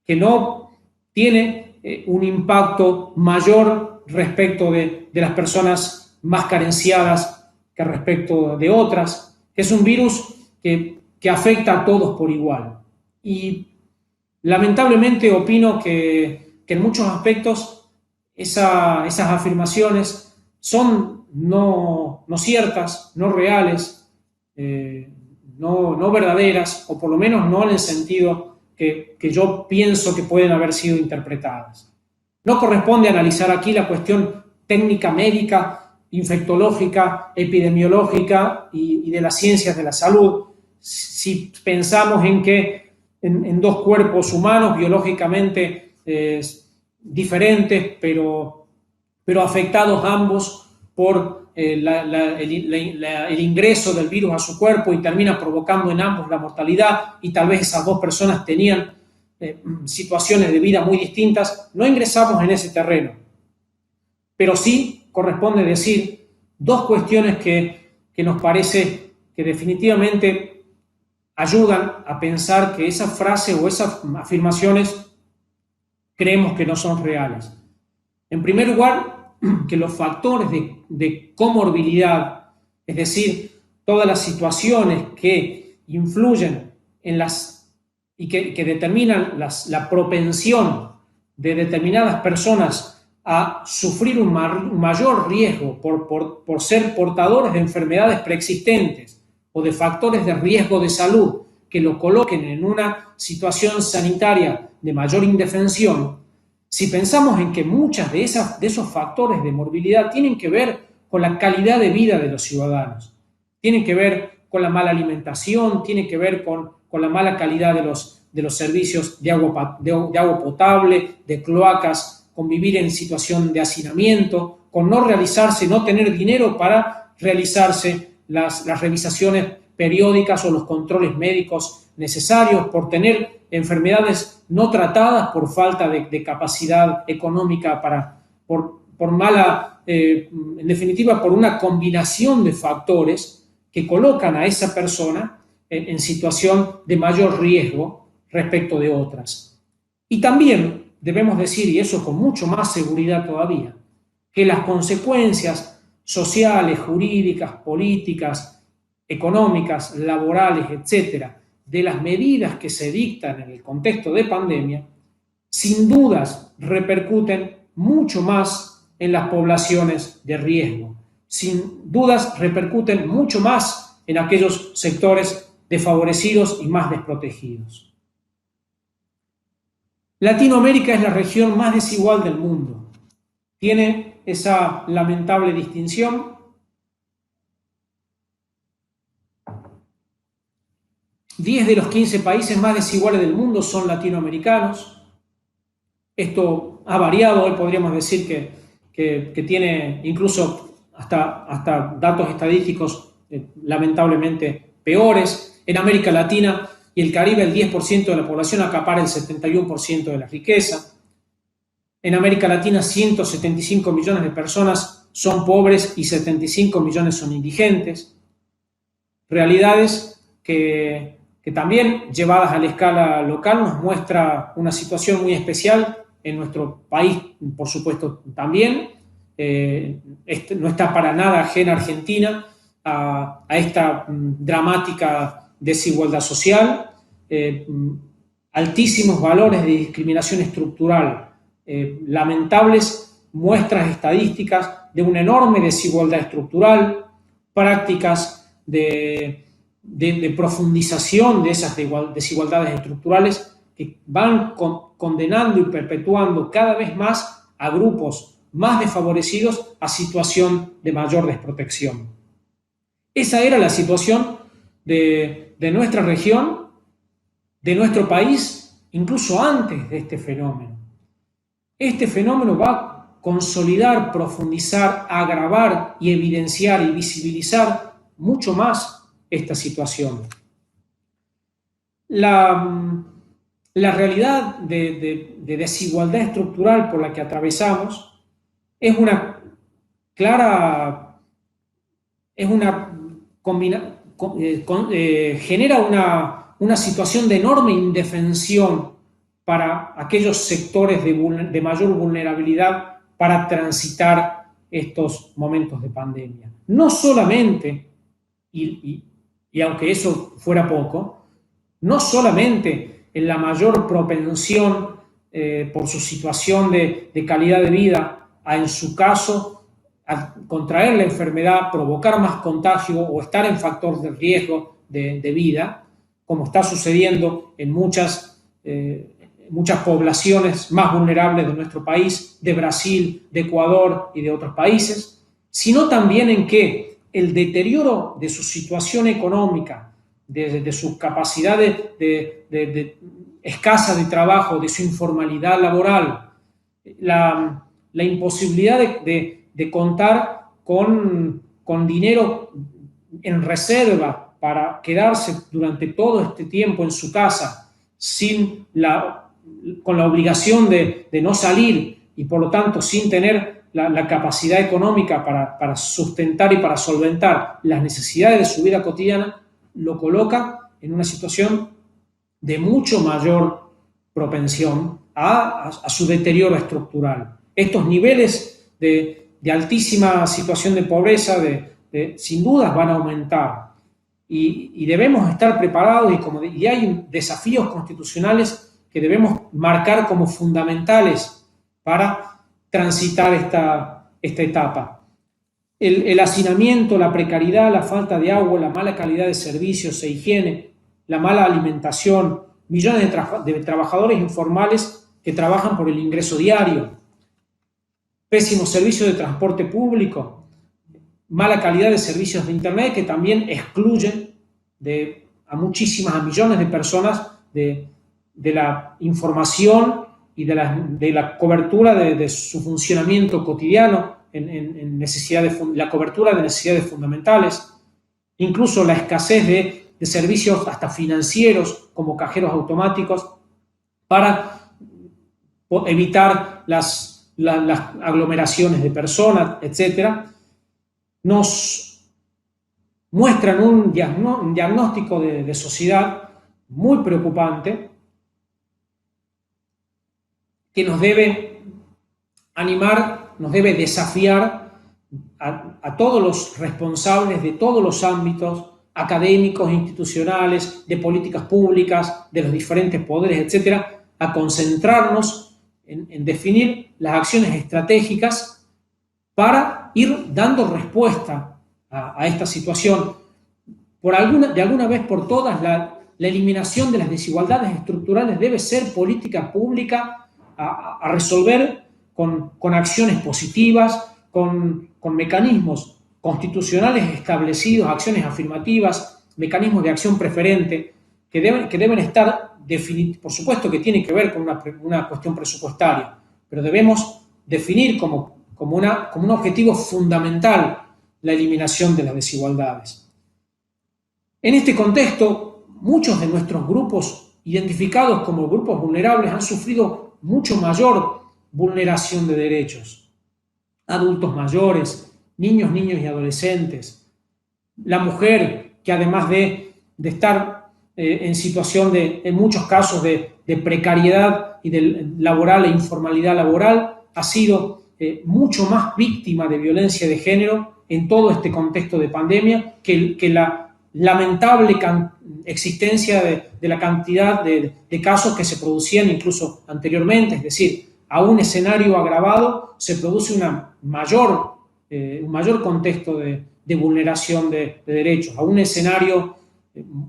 que no tiene un impacto mayor respecto de las personas más carenciadas que respecto de otras, que es un virus que afecta a todos por igual. Y lamentablemente opino que en muchos aspectos esas afirmaciones son no ciertas, no reales, no verdaderas, o por lo menos no en el sentido que yo pienso que pueden haber sido interpretadas. No corresponde analizar aquí la cuestión técnica médica, infectológica, epidemiológica y de las ciencias de la salud, si pensamos en que en dos cuerpos humanos biológicamente diferentes, pero afectados ambos por el ingreso del virus a su cuerpo y termina provocando en ambos la mortalidad, y tal vez esas dos personas tenían situaciones de vida muy distintas. No ingresamos en ese terreno, pero sí corresponde decir dos cuestiones que nos parece que definitivamente ayudan a pensar que esa frase o esas afirmaciones creemos que no son reales. En primer lugar, que los factores de comorbilidad, es decir, todas las situaciones que influyen en y que determinan la propensión de determinadas personas a sufrir un mayor riesgo por ser portadores de enfermedades preexistentes o de factores de riesgo de salud que lo coloquen en una situación sanitaria de mayor indefensión, si pensamos en que muchas de esos factores de morbilidad tienen que ver con la calidad de vida de los ciudadanos, tienen que ver con la mala alimentación, tienen que ver con la mala calidad de los servicios de agua potable, de cloacas, con vivir en situación de hacinamiento, con no tener dinero para realizarse las revisaciones periódicas o los controles médicos necesarios, por tener enfermedades no tratadas por falta de capacidad económica, por mala, en definitiva, por una combinación de factores que colocan a esa persona en situación de mayor riesgo respecto de otras. Y también debemos decir, y eso con mucho más seguridad todavía, que las consecuencias sociales, jurídicas, políticas, económicas, laborales, etcétera, de las medidas que se dictan en el contexto de pandemia, sin dudas repercuten mucho más en las poblaciones de riesgo. Sin dudas repercuten mucho más en aquellos sectores desfavorecidos y más desprotegidos. Latinoamérica es la región más desigual del mundo. Tiene esa lamentable distinción. 10 de los 15 países más desiguales del mundo son latinoamericanos. Esto ha variado, hoy podríamos decir que tiene incluso hasta datos estadísticos lamentablemente peores. En América Latina y el Caribe el 10% de la población acapara el 71% de la riqueza. En América Latina 175 millones de personas son pobres y 75 millones son indigentes. Realidades que también, llevadas a la escala local, nos muestra una situación muy especial en nuestro país, por supuesto, también. No está para nada ajena Argentina a esta dramática desigualdad social, altísimos valores de discriminación estructural, lamentables muestras estadísticas de una enorme desigualdad estructural, prácticas de profundización de esas desigualdades estructurales que van condenando y perpetuando cada vez más a grupos más desfavorecidos a situación de mayor desprotección. Esa era la situación de nuestra región, de nuestro país, incluso antes de este fenómeno. Este fenómeno va a consolidar, profundizar, agravar y evidenciar y visibilizar mucho más esta situación. La, la realidad de desigualdad estructural por la que atravesamos es una clara, es una genera una situación de enorme indefensión para aquellos sectores de mayor vulnerabilidad para transitar estos momentos de pandemia. No solamente, y aunque eso fuera poco, no solamente en la mayor propensión por su situación de calidad de vida a, en su caso, a contraer la enfermedad, provocar más contagio o estar en factor de riesgo de vida, como está sucediendo en muchas poblaciones más vulnerables de nuestro país, de Brasil, de Ecuador y de otros países, sino también en que el deterioro de su situación económica, de su capacidad escasa de trabajo, de su informalidad laboral, la imposibilidad de contar con dinero en reserva para quedarse durante todo este tiempo en su casa con la obligación de no salir y por lo tanto sin tener la capacidad económica para sustentar y para solventar las necesidades de su vida cotidiana, lo coloca en una situación de mucho mayor propensión a su deterioro estructural. Estos niveles de altísima situación de pobreza sin dudas van a aumentar y debemos estar preparados y hay desafíos constitucionales que debemos marcar como fundamentales para transitar esta etapa. El hacinamiento, la precariedad, la falta de agua, la mala calidad de servicios e higiene, la mala alimentación, millones de trabajadores informales que trabajan por el ingreso diario, pésimo servicio de transporte público, mala calidad de servicios de Internet que también excluyen a millones de personas de la información y de la cobertura de su funcionamiento cotidiano en la cobertura de necesidades fundamentales, incluso la escasez de servicios hasta financieros como cajeros automáticos para evitar las aglomeraciones de personas, etc., nos muestran un diagnóstico de sociedad muy preocupante que nos debe animar, nos debe desafiar a todos los responsables de todos los ámbitos académicos, institucionales, de políticas públicas, de los diferentes poderes, etcétera, a concentrarnos en definir las acciones estratégicas para ir dando respuesta a esta situación. De alguna vez por todas, la eliminación de las desigualdades estructurales debe ser política pública a resolver con acciones positivas, con mecanismos constitucionales establecidos, acciones afirmativas, mecanismos de acción preferente, que deben estar definidos. Por supuesto que tiene que ver con una cuestión presupuestaria, pero debemos definir como un objetivo fundamental la eliminación de las desigualdades. En este contexto, muchos de nuestros grupos identificados como grupos vulnerables han sufrido mucho mayor vulneración de derechos. Adultos mayores, niños y adolescentes, la mujer que además de estar en situación en muchos casos de precariedad y laboral e informalidad laboral, ha sido mucho más víctima de violencia de género en todo este contexto de pandemia que la lamentable existencia de la cantidad de casos que se producían incluso anteriormente, es decir, a un escenario agravado se produce un mayor contexto de vulneración de derechos. A un escenario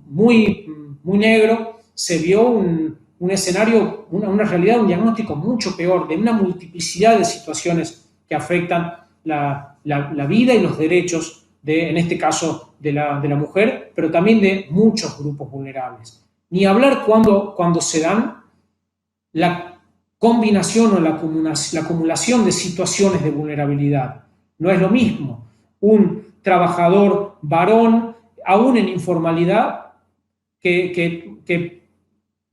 muy negro se vio un escenario, una realidad, un diagnóstico mucho peor, de una multiplicidad de situaciones que afectan la vida y los derechos, en este caso de la mujer, pero también de muchos grupos vulnerables. Ni hablar cuando se dan la combinación o la acumulación de situaciones de vulnerabilidad. No es lo mismo un trabajador varón, aún en informalidad, que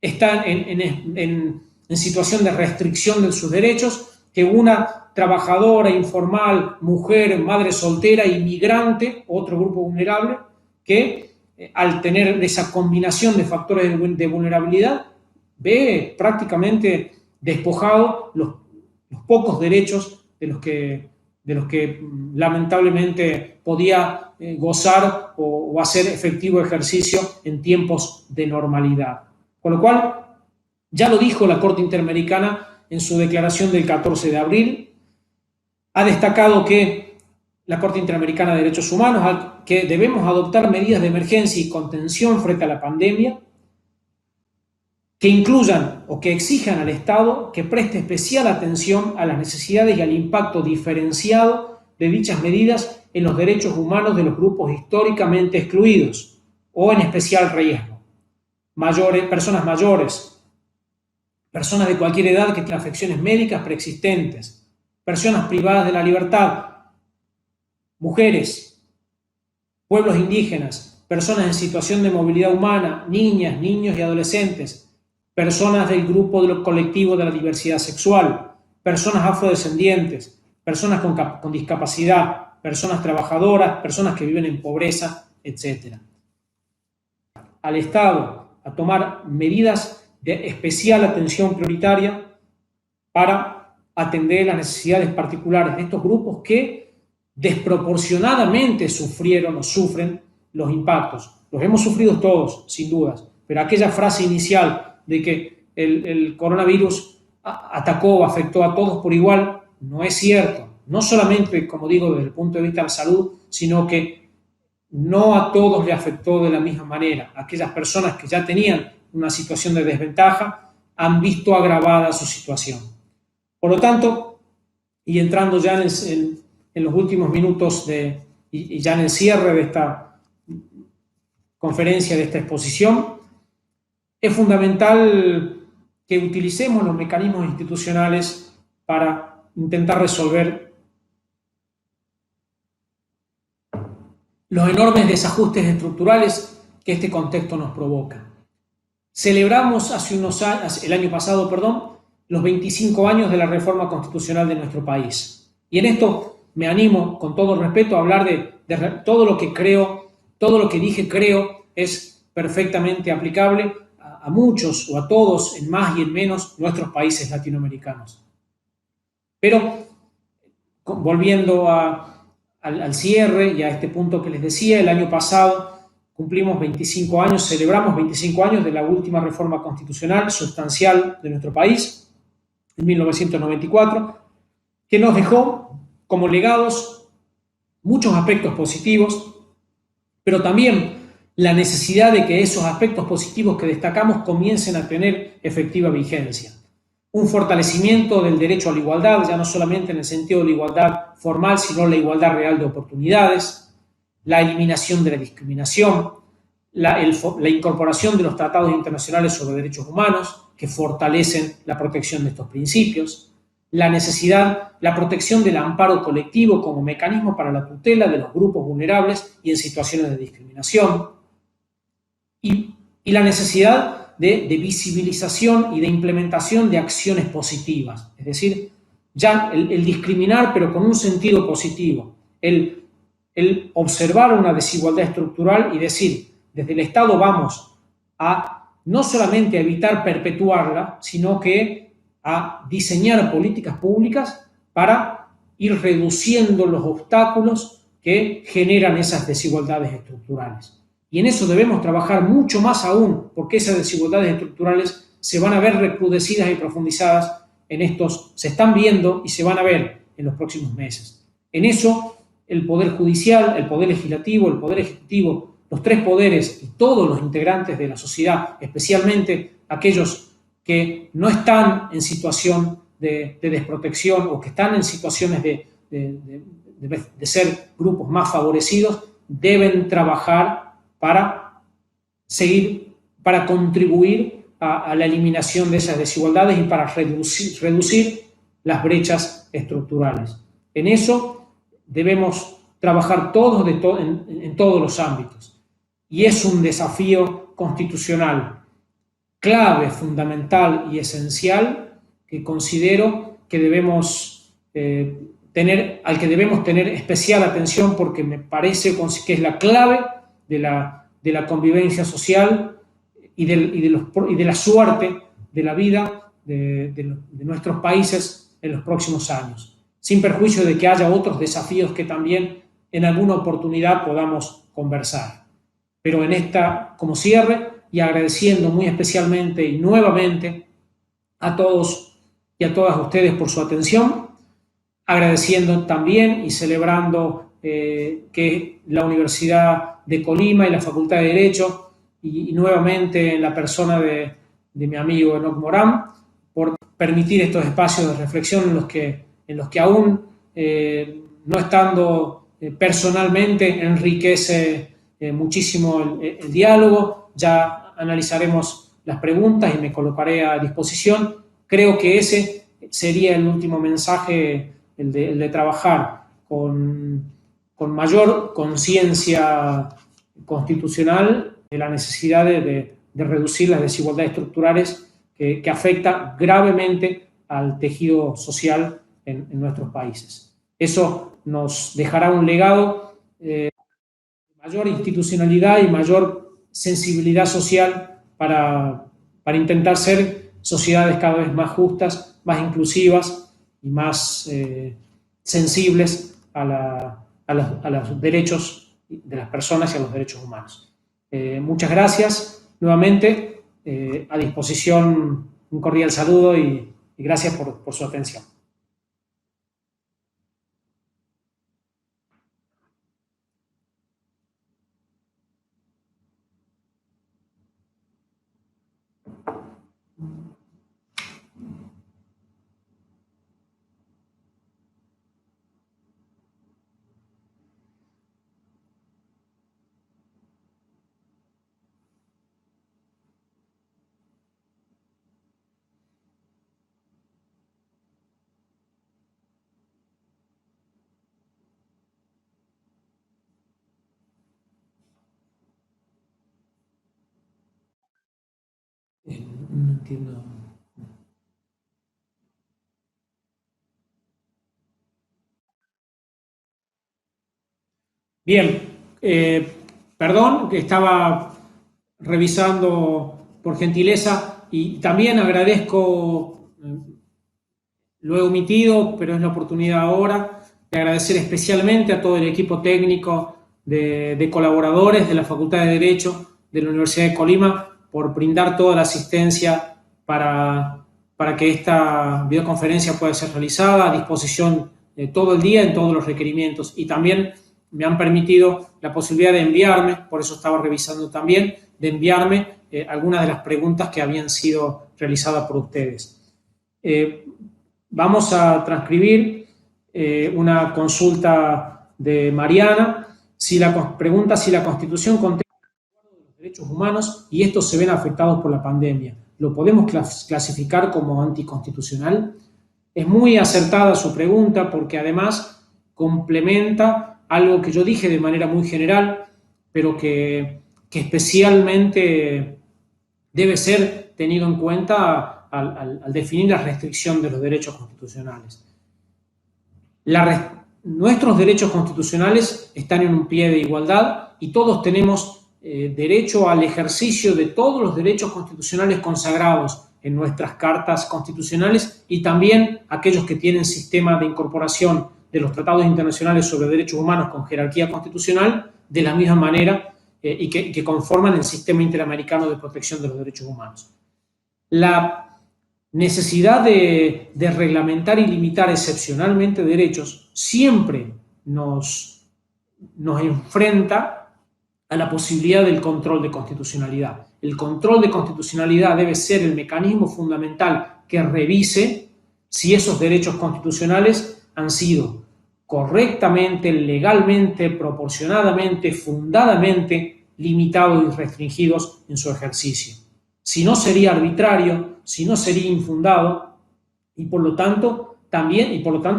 están en situación de restricción de sus derechos, que una trabajadora informal, mujer, madre soltera, inmigrante, otro grupo vulnerable, que al tener esa combinación de factores de vulnerabilidad, ve prácticamente despojado los pocos derechos de los que lamentablemente podía gozar o hacer efectivo ejercicio en tiempos de normalidad. Con lo cual, ya lo dijo la Corte Interamericana en su declaración del 14 de abril, ha destacado que la Corte Interamericana de Derechos Humanos, que debemos adoptar medidas de emergencia y contención frente a la pandemia, que incluyan o que exijan al Estado que preste especial atención a las necesidades y al impacto diferenciado de dichas medidas en los derechos humanos de los grupos históricamente excluidos o en especial riesgo. Personas mayores, personas de cualquier edad que tienen afecciones médicas preexistentes, personas privadas de la libertad, mujeres, pueblos indígenas, personas en situación de movilidad humana, niñas, niños y adolescentes, personas del grupo colectivo de la diversidad sexual, personas afrodescendientes, personas con discapacidad, personas trabajadoras, personas que viven en pobreza, etc. Al Estado a tomar medidas de especial atención prioritaria para atender las necesidades particulares de estos grupos que desproporcionadamente sufrieron o sufren los impactos. Los hemos sufrido todos, sin dudas, pero aquella frase inicial de que el coronavirus atacó o afectó a todos por igual no es cierto. No solamente, como digo, desde el punto de vista de la salud, sino que no a todos le afectó de la misma manera. Aquellas personas que ya tenían una situación de desventaja han visto agravada su situación. Por lo tanto, y entrando ya en los últimos minutos y ya en el cierre de esta conferencia, de esta exposición, es fundamental que utilicemos los mecanismos institucionales para intentar resolver los enormes desajustes estructurales que este contexto nos provoca. Celebramos el año pasado, los 25 años de la reforma constitucional de nuestro país. Y en esto me animo, con todo respeto, a hablar de todo lo que creo, todo lo que dije creo es perfectamente aplicable a muchos o a todos, en más y en menos, nuestros países latinoamericanos. Pero, volviendo al cierre y a este punto que les decía, el año pasado cumplimos 25 años, celebramos 25 años de la última reforma constitucional sustancial de nuestro país, en 1994, que nos dejó como legados muchos aspectos positivos, pero también la necesidad de que esos aspectos positivos que destacamos comiencen a tener efectiva vigencia. Un fortalecimiento del derecho a la igualdad, ya no solamente en el sentido de la igualdad formal, sino la igualdad real de oportunidades, la eliminación de la discriminación, la incorporación de los tratados internacionales sobre derechos humanos, que fortalecen la protección de estos principios, la protección del amparo colectivo como mecanismo para la tutela de los grupos vulnerables y en situaciones de discriminación, y la necesidad de visibilización y de implementación de acciones positivas, es decir, ya el discriminar pero con un sentido positivo, el observar una desigualdad estructural y decir, desde el Estado vamos a no solamente a evitar perpetuarla, sino que a diseñar políticas públicas para ir reduciendo los obstáculos que generan esas desigualdades estructurales. Y en eso debemos trabajar mucho más aún, porque esas desigualdades estructurales se van a ver recrudecidas y profundizadas se están viendo y se van a ver en los próximos meses. En eso, el Poder Judicial, el Poder Legislativo, el Poder Ejecutivo, los tres poderes y todos los integrantes de la sociedad, especialmente aquellos que no están en situación de desprotección o que están en situaciones de ser grupos más favorecidos, deben trabajar para contribuir a la eliminación de esas desigualdades y para reducir las brechas estructurales. En eso debemos trabajar todos en todos los ámbitos. Y es un desafío constitucional. clave, fundamental y esencial que considero que debemos al que debemos tener especial atención, porque me parece que es la clave de la convivencia social y de la suerte de la vida de nuestros países en los próximos años, sin perjuicio de que haya otros desafíos que también en alguna oportunidad podamos conversar. Pero en esta, como cierre, y agradeciendo muy especialmente y nuevamente a todos y a todas ustedes por su atención, agradeciendo también y celebrando que la Universidad de Colima y la Facultad de Derecho y nuevamente en la persona de mi amigo Enoc Morán por permitir estos espacios de reflexión en los que aún no estando personalmente enriquece muchísimo el diálogo. Ya analizaremos las preguntas y me colocaré a disposición. Creo que ese sería el último mensaje, el de trabajar con mayor conciencia constitucional de la necesidad de reducir las desigualdades estructurales que afecta gravemente al tejido social en nuestros países. Eso nos dejará un legado de mayor institucionalidad y mayor sensibilidad social para intentar ser sociedades cada vez más justas, más inclusivas y más sensibles a los derechos de las personas y a los derechos humanos. Muchas gracias nuevamente, a disposición un cordial saludo y gracias por su atención. No entiendo. Bien, perdón, que estaba revisando por gentileza y también agradezco, lo he omitido, pero es la oportunidad ahora, de agradecer especialmente a todo el equipo técnico de colaboradores de la Facultad de Derecho de la Universidad de Colima por brindar toda la asistencia para que esta videoconferencia pueda ser realizada a disposición todo el día en todos los requerimientos, y también me han permitido la posibilidad de enviarme, por eso estaba revisando también, de enviarme algunas de las preguntas que habían sido realizadas por ustedes. Vamos a transcribir una consulta de Mariana. Pregunta si la Constitución contempla los derechos humanos y estos se ven afectados por la pandemia. ¿Lo podemos clasificar como anticonstitucional? Es muy acertada su pregunta porque además complementa algo que yo dije de manera muy general, pero que especialmente debe ser tenido en cuenta al definir la restricción de los derechos constitucionales. Nuestros derechos constitucionales están en un pie de igualdad y todos tenemos derecho al ejercicio de todos los derechos constitucionales consagrados en nuestras cartas constitucionales, y también aquellos que tienen sistema de incorporación de los tratados internacionales sobre derechos humanos con jerarquía constitucional de la misma manera y que conforman el sistema interamericano de protección de los derechos humanos. La necesidad de reglamentar y limitar excepcionalmente derechos siempre nos enfrenta a la posibilidad del control de constitucionalidad. El control de constitucionalidad debe ser el mecanismo fundamental que revise si esos derechos constitucionales han sido correctamente, legalmente, proporcionadamente, fundadamente limitados y restringidos en su ejercicio. Si no, sería arbitrario, si no, sería infundado y por lo tanto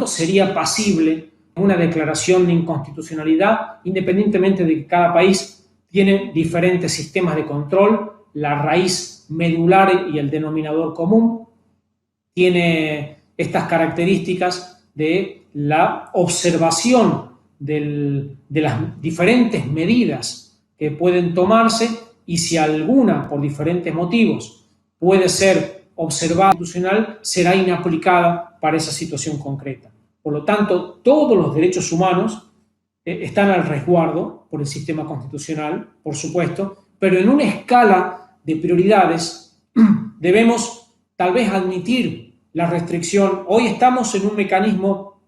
sería pasible una declaración de inconstitucionalidad, independientemente de que cada país tiene diferentes sistemas de control. La raíz medular y el denominador común. Tiene estas características de la observación de las diferentes medidas que pueden tomarse, y si alguna, por diferentes motivos, puede ser observada institucional, será inaplicada para esa situación concreta. Por lo tanto, todos los derechos humanos están al resguardo por el sistema constitucional, por supuesto, pero en una escala de prioridades debemos tal vez admitir la restricción. Hoy estamos en un mecanismo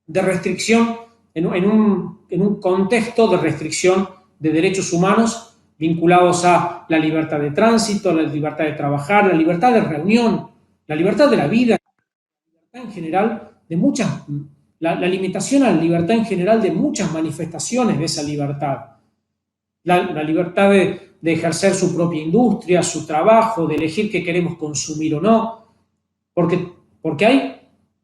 de restricción, en un contexto de restricción de derechos humanos vinculados a la libertad de tránsito, la libertad de trabajar, la libertad de reunión, la libertad de la vida, la libertad en general de muchas, la limitación a la libertad en general de muchas manifestaciones de esa libertad. La libertad de ejercer su propia industria, su trabajo, de elegir qué queremos consumir o no, porque hay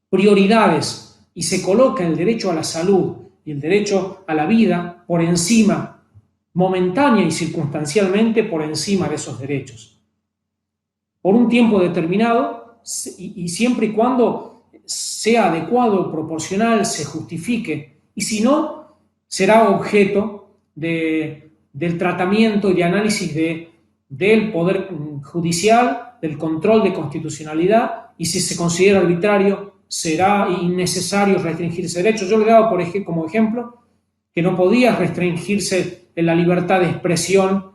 prioridades y se coloca el derecho a la salud y el derecho a la vida por encima, momentánea y circunstancialmente por encima de esos derechos. Por un tiempo determinado y siempre y cuando sea adecuado, proporcional, se justifique, y si no, será objeto del tratamiento y de análisis del Poder Judicial, del control de constitucionalidad, y si se considera arbitrario, será innecesario restringir ese derecho. Yo le daba como ejemplo que no podía restringirse en la libertad de expresión.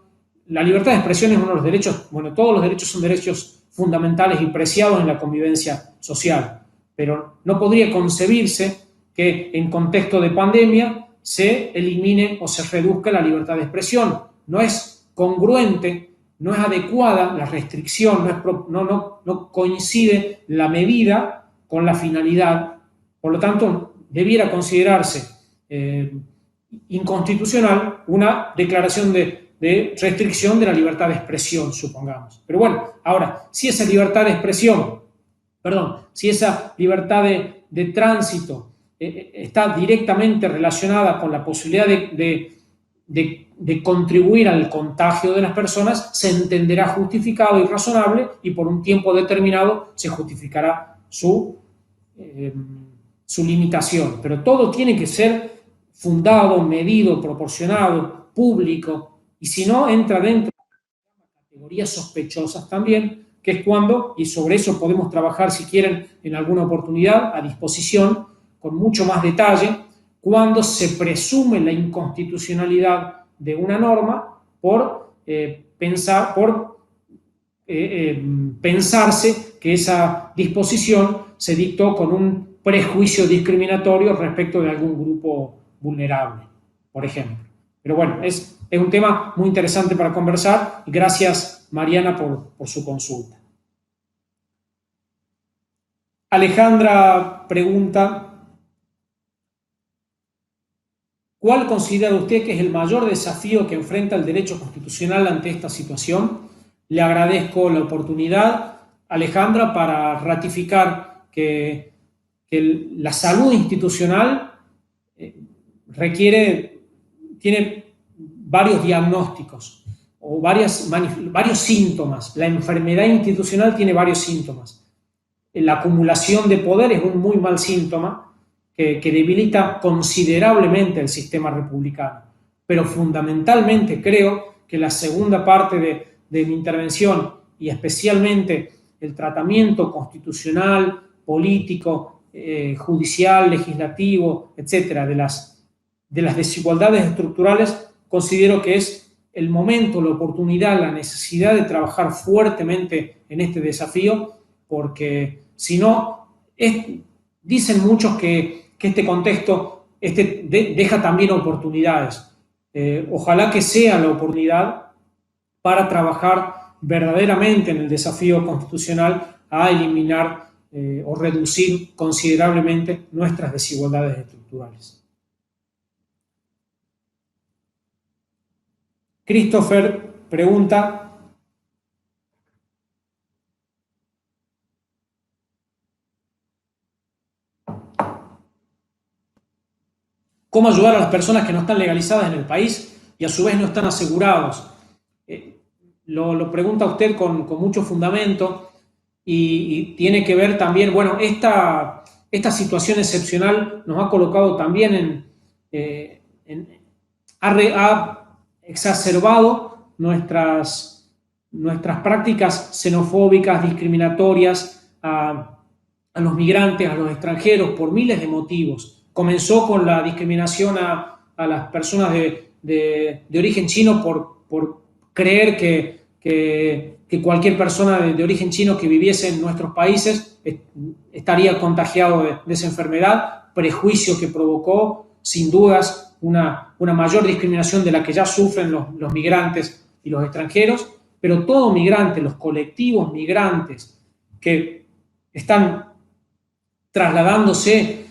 La libertad de expresión es uno de los derechos, bueno, todos los derechos son derechos fundamentales y preciados en la convivencia social, pero no podría concebirse que en contexto de pandemia se elimine o se reduzca la libertad de expresión. No es congruente, no es adecuada la restricción, no coincide la medida con la finalidad. Por lo tanto, debiera considerarse inconstitucional una declaración de restricción de la libertad de expresión, supongamos. Pero bueno, ahora, si esa libertad de expresión, si esa libertad de tránsito está directamente relacionada con la posibilidad de contribuir al contagio de las personas, se entenderá justificado y razonable, y por un tiempo determinado se justificará su limitación. Pero todo tiene que ser fundado, medido, proporcionado, público, y si no, entra dentro de categorías sospechosas también, que es cuando, y sobre eso podemos trabajar si quieren en alguna oportunidad, a disposición, con mucho más detalle, cuando se presume la inconstitucionalidad de una norma por pensarse que esa disposición se dictó con un prejuicio discriminatorio respecto de algún grupo vulnerable, por ejemplo. Pero bueno, es un tema muy interesante para conversar, y gracias, Mariana, por su consulta. Alejandra pregunta: ¿cuál considera usted que es el mayor desafío que enfrenta el derecho constitucional ante esta situación? Le agradezco la oportunidad, Alejandra, para ratificar que la salud institucional tiene varios diagnósticos o varios síntomas. La enfermedad institucional tiene varios síntomas. La acumulación de poder es un muy mal síntoma que debilita considerablemente el sistema republicano. Pero fundamentalmente creo que la segunda parte de mi intervención, y especialmente el tratamiento constitucional, político, judicial, legislativo, etcétera, de las desigualdades estructurales, considero que es el momento, la oportunidad, la necesidad de trabajar fuertemente en este desafío, porque si no, dicen muchos que este contexto deja también oportunidades. Ojalá que sea la oportunidad para trabajar verdaderamente en el desafío constitucional a eliminar o reducir considerablemente nuestras desigualdades estructurales. Christopher pregunta: ¿cómo ayudar a las personas que no están legalizadas en el país y a su vez no están asegurados? lo pregunta usted con mucho fundamento y tiene que ver también, bueno, esta situación excepcional nos ha colocado también ha exacerbado nuestras prácticas xenofóbicas, discriminatorias a los migrantes, a los extranjeros, por miles de motivos. Comenzó con la discriminación a las personas de origen chino por creer que cualquier persona de origen chino que viviese en nuestros países estaría contagiado de esa enfermedad, prejuicio que provocó, sin dudas, una mayor discriminación de la que ya sufren los migrantes y los extranjeros, pero todo migrante, los colectivos migrantes que están trasladándose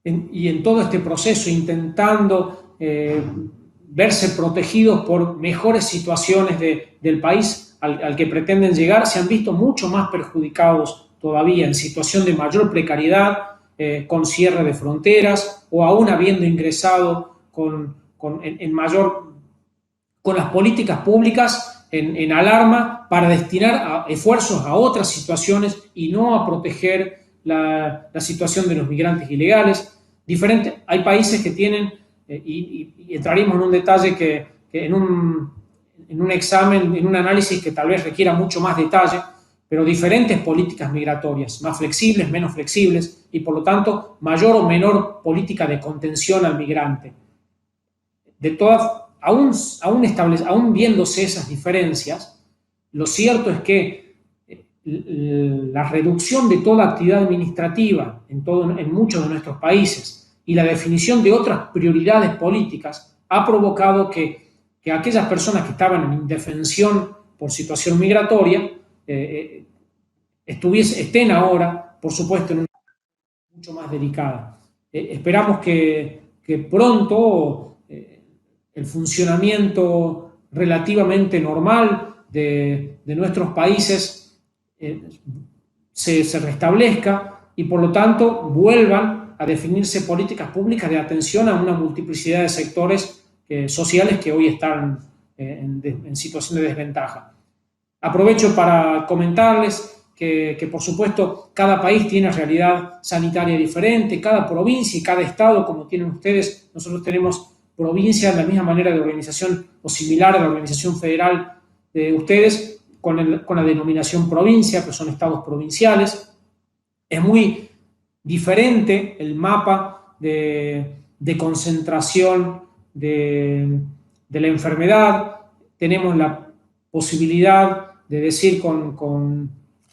y en todo este proceso intentando verse protegidos por mejores situaciones del país al que pretenden llegar, se han visto mucho más perjudicados todavía, en situación de mayor precariedad, con cierre de fronteras o aún habiendo ingresado con las políticas públicas en alarma para destinar esfuerzos a otras situaciones y no a proteger la situación de los migrantes ilegales. Hay países que tienen, y entraremos en un detalle que en un examen, en un análisis que tal vez requiera mucho más detalle, pero diferentes políticas migratorias, más flexibles, menos flexibles, y por lo tanto mayor o menor política de contención al migrante. Aún viéndose esas diferencias, lo cierto es que la reducción de toda actividad administrativa en muchos de nuestros países y la definición de otras prioridades políticas ha provocado que aquellas personas que estaban en indefensión por situación migratoria estén ahora, por supuesto, en una situación mucho más delicada. Esperamos que pronto el funcionamiento relativamente normal de nuestros países se restablezca y por lo tanto vuelvan a definirse políticas públicas de atención a una multiplicidad de sectores sociales que hoy están en situación de desventaja. Aprovecho para comentarles que por supuesto cada país tiene realidad sanitaria diferente, cada provincia y cada estado, como tienen ustedes, nosotros tenemos provincias de la misma manera de organización o similar a la organización federal de ustedes, con la denominación provincia, que son estados provinciales. Es muy diferente el mapa de concentración de la enfermedad. Tenemos la posibilidad de decir con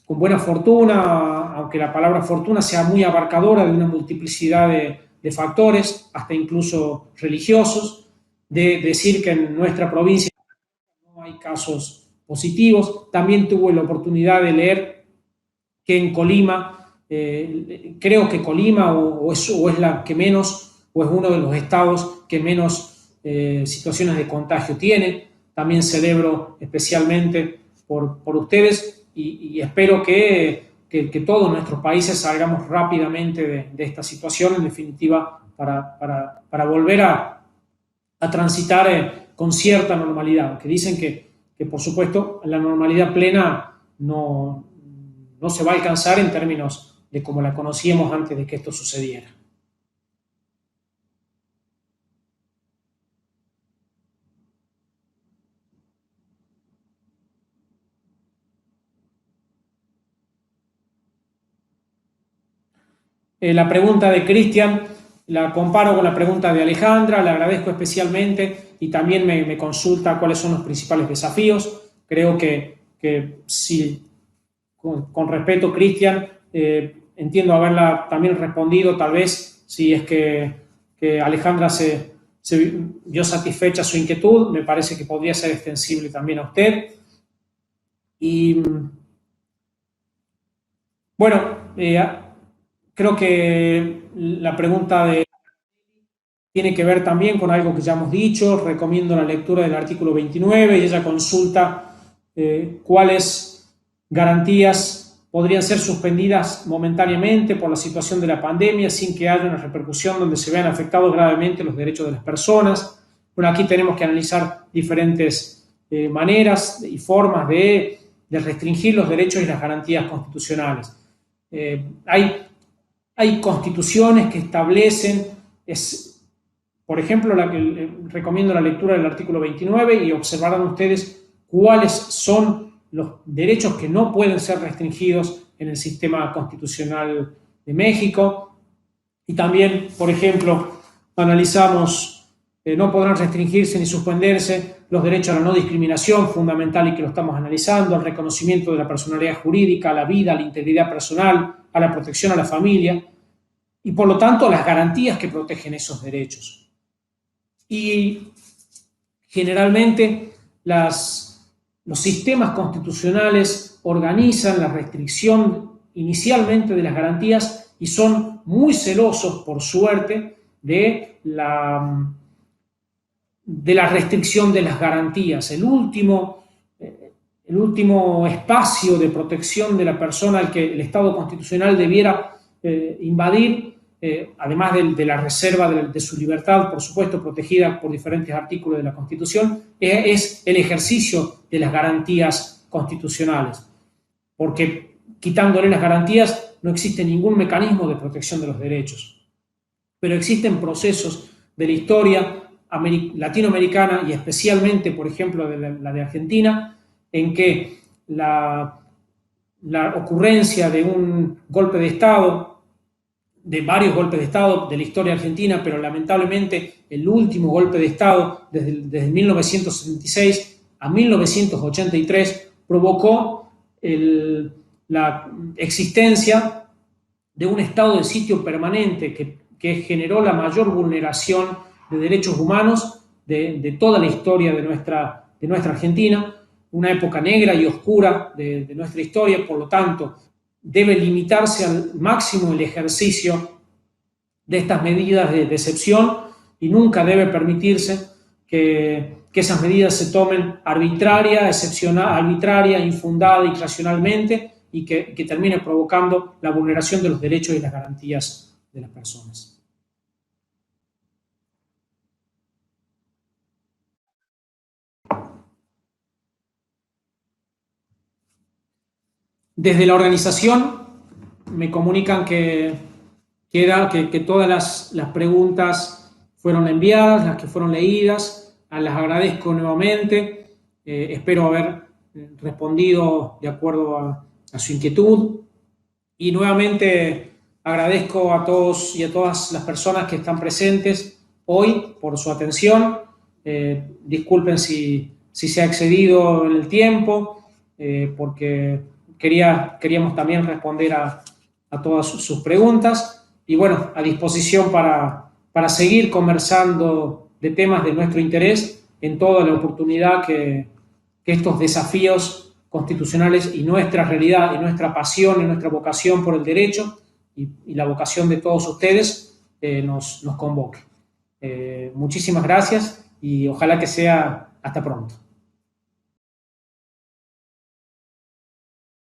buena fortuna, aunque la palabra fortuna sea muy abarcadora de una multiplicidad de factores, hasta incluso religiosos, de decir que en nuestra provincia no hay casos positivos. También tuve la oportunidad de leer que en Colima, creo que Colima o es la que menos, o es uno de los estados que menos situaciones de contagio tiene. También celebro especialmente por ustedes y espero que todos nuestros países salgamos rápidamente de esta situación, en definitiva, para volver a transitar con cierta normalidad, que dicen que por supuesto la normalidad plena no se va a alcanzar en términos de como la conocíamos antes de que esto sucediera. La pregunta de Cristian la comparo con la pregunta de Alejandra, le agradezco especialmente y también me consulta cuáles son los principales desafíos. Creo que si, con respeto, Cristian, entiendo haberla también respondido, tal vez, si es que Alejandra se vio satisfecha su inquietud, me parece que podría ser extensible también a usted. Y bueno, creo que la pregunta tiene que ver también con algo que ya hemos dicho. Recomiendo la lectura del artículo 29 y ella consulta cuáles garantías podrían ser suspendidas momentáneamente por la situación de la pandemia sin que haya una repercusión donde se vean afectados gravemente los derechos de las personas. Bueno, aquí tenemos que analizar diferentes maneras y formas de restringir los derechos y las garantías constitucionales. Hay constituciones que establecen, por ejemplo, recomiendo la lectura del artículo 29 y observarán ustedes cuáles son los derechos que no pueden ser restringidos en el sistema constitucional de México. Y también, por ejemplo, analizamos, no podrán restringirse ni suspenderse los derechos a la no discriminación, fundamental y que lo estamos analizando, al reconocimiento de la personalidad jurídica, a la vida, a la integridad personal, a la protección a la familia y, por lo tanto, las garantías que protegen esos derechos. Y generalmente los sistemas constitucionales organizan la restricción inicialmente de las garantías y son muy celosos, por suerte, de la restricción de las garantías. El último espacio de protección de la persona al que el Estado constitucional debiera invadir, además de la reserva de su libertad, por supuesto, protegida por diferentes artículos de la Constitución, es el ejercicio de las garantías constitucionales. Porque quitándole las garantías no existe ningún mecanismo de protección de los derechos. Pero existen procesos de la historia latinoamericana y especialmente, por ejemplo, la de Argentina, en que la ocurrencia de un golpe de Estado, de varios golpes de Estado de la historia argentina, pero lamentablemente el último golpe de Estado desde 1976 a 1983 provocó la existencia de un estado de sitio permanente que generó la mayor vulneración de derechos humanos de toda la historia de nuestra Argentina, una época negra y oscura de nuestra historia. Por lo tanto, debe limitarse al máximo el ejercicio de estas medidas de excepción y nunca debe permitirse que esas medidas se tomen arbitraria, infundada, irracionalmente y que termine provocando la vulneración de los derechos y las garantías de las personas. Desde la organización me comunican que todas las preguntas fueron enviadas, las que fueron leídas, las agradezco nuevamente, espero haber respondido de acuerdo a su inquietud y nuevamente agradezco a todos y a todas las personas que están presentes hoy por su atención. Disculpen si se ha excedido en el tiempo, porque queríamos también responder a todas sus preguntas y bueno, a disposición para seguir conversando de temas de nuestro interés en toda la oportunidad que estos desafíos constitucionales y nuestra realidad y nuestra pasión y nuestra vocación por el derecho y la vocación de todos ustedes nos convoque. Muchísimas gracias y ojalá que sea hasta pronto.